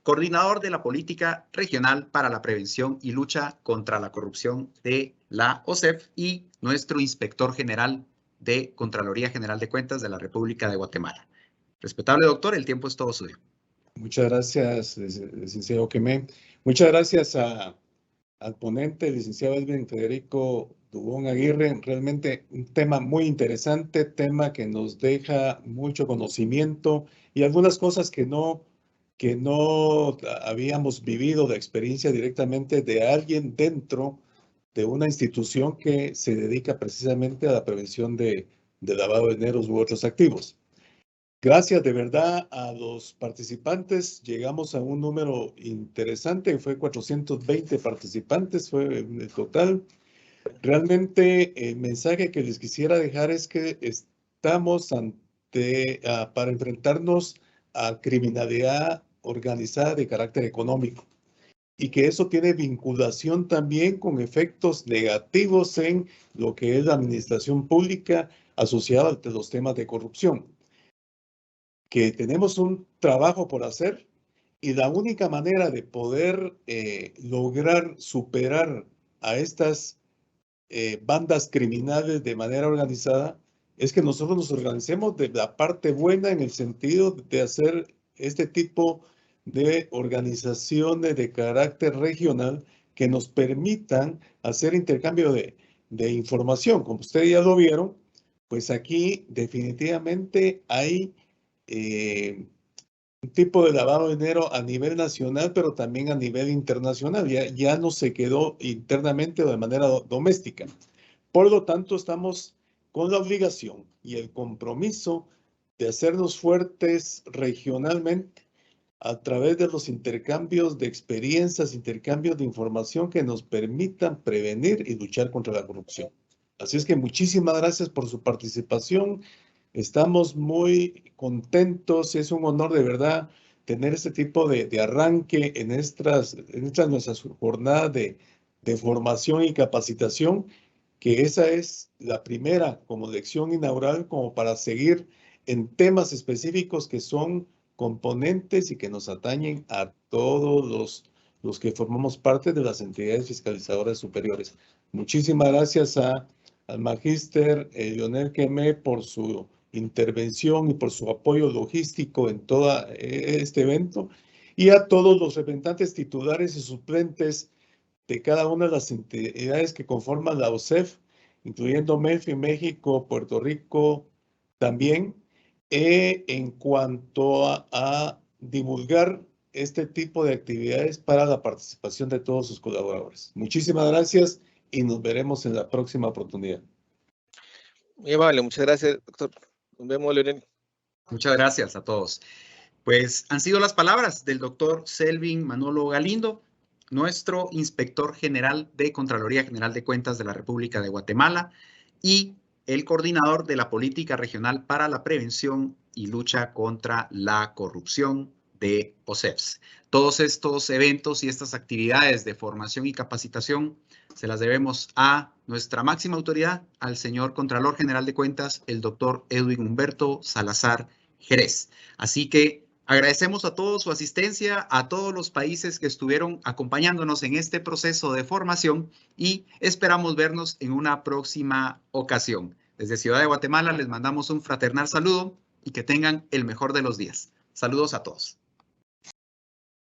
coordinador de la Política Regional para la Prevención y Lucha contra la Corrupción de la OCEF y nuestro inspector general de Contraloría General de Cuentas de la República de Guatemala. Respetable doctor, el tiempo es todo suyo. Muchas gracias, licenciado Quemé. Muchas gracias al ponente, licenciado Edwin Federico Dubón Aguirre. Realmente un tema muy interesante, tema que nos deja mucho conocimiento y algunas cosas que no habíamos vivido de experiencia directamente de alguien dentro de una institución que se dedica precisamente a la prevención de lavado de dinero u otros activos. Gracias de verdad a los participantes. Llegamos a un número interesante, fue 420 participantes, fue el total. Realmente el mensaje que les quisiera dejar es que estamos para enfrentarnos a criminalidad organizada de carácter económico y que eso tiene vinculación también con efectos negativos en lo que es la administración pública asociada a los temas de corrupción. Que tenemos un trabajo por hacer y la única manera de poder lograr superar a estas bandas criminales de manera organizada es que nosotros nos organicemos de la parte buena en el sentido de hacer este tipo de organizaciones de carácter regional que nos permitan hacer intercambio de información. Como ustedes ya lo vieron, pues aquí definitivamente hay un tipo de lavado de dinero a nivel nacional, pero también a nivel internacional. Ya no se quedó internamente o de manera doméstica. Por lo tanto, estamos con la obligación y el compromiso de hacernos fuertes regionalmente a través de los intercambios de experiencias, intercambios de información que nos permitan prevenir y luchar contra la corrupción. Así es que muchísimas gracias por su participación. Estamos muy contentos, es un honor de verdad tener este tipo de arranque en nuestras jornadas de formación y capacitación, que esa es la primera como lección inaugural como para seguir en temas específicos que son componentes y que nos atañen a todos los que formamos parte de las entidades fiscalizadoras superiores. Muchísimas gracias al magíster Leonel Quemé por su intervención y por su apoyo logístico en todo este evento y a todos los representantes titulares y suplentes de cada una de las entidades que conforman la OCEF, incluyendo MEFI, México, Puerto Rico también, en cuanto a divulgar este tipo de actividades para la participación de todos sus colaboradores. Muchísimas gracias y nos veremos en la próxima oportunidad. Muy amable, muchas gracias, doctor. Nos vemos, Leonel. Muchas gracias a todos. Pues han sido las palabras del doctor Selvin Manolo Galindo, nuestro inspector general de Contraloría General de Cuentas de la República de Guatemala y el coordinador de la Política Regional para la Prevención y Lucha contra la Corrupción de OCEFs. Todos estos eventos y estas actividades de formación y capacitación se las debemos a nuestra máxima autoridad, al señor Contralor General de Cuentas, el doctor Edwin Humberto Salazar Jerez. Así que agradecemos a todos su asistencia, a todos los países que estuvieron acompañándonos en este proceso de formación y esperamos vernos en una próxima ocasión. Desde Ciudad de Guatemala les mandamos un fraternal saludo y que tengan el mejor de los días. Saludos a todos.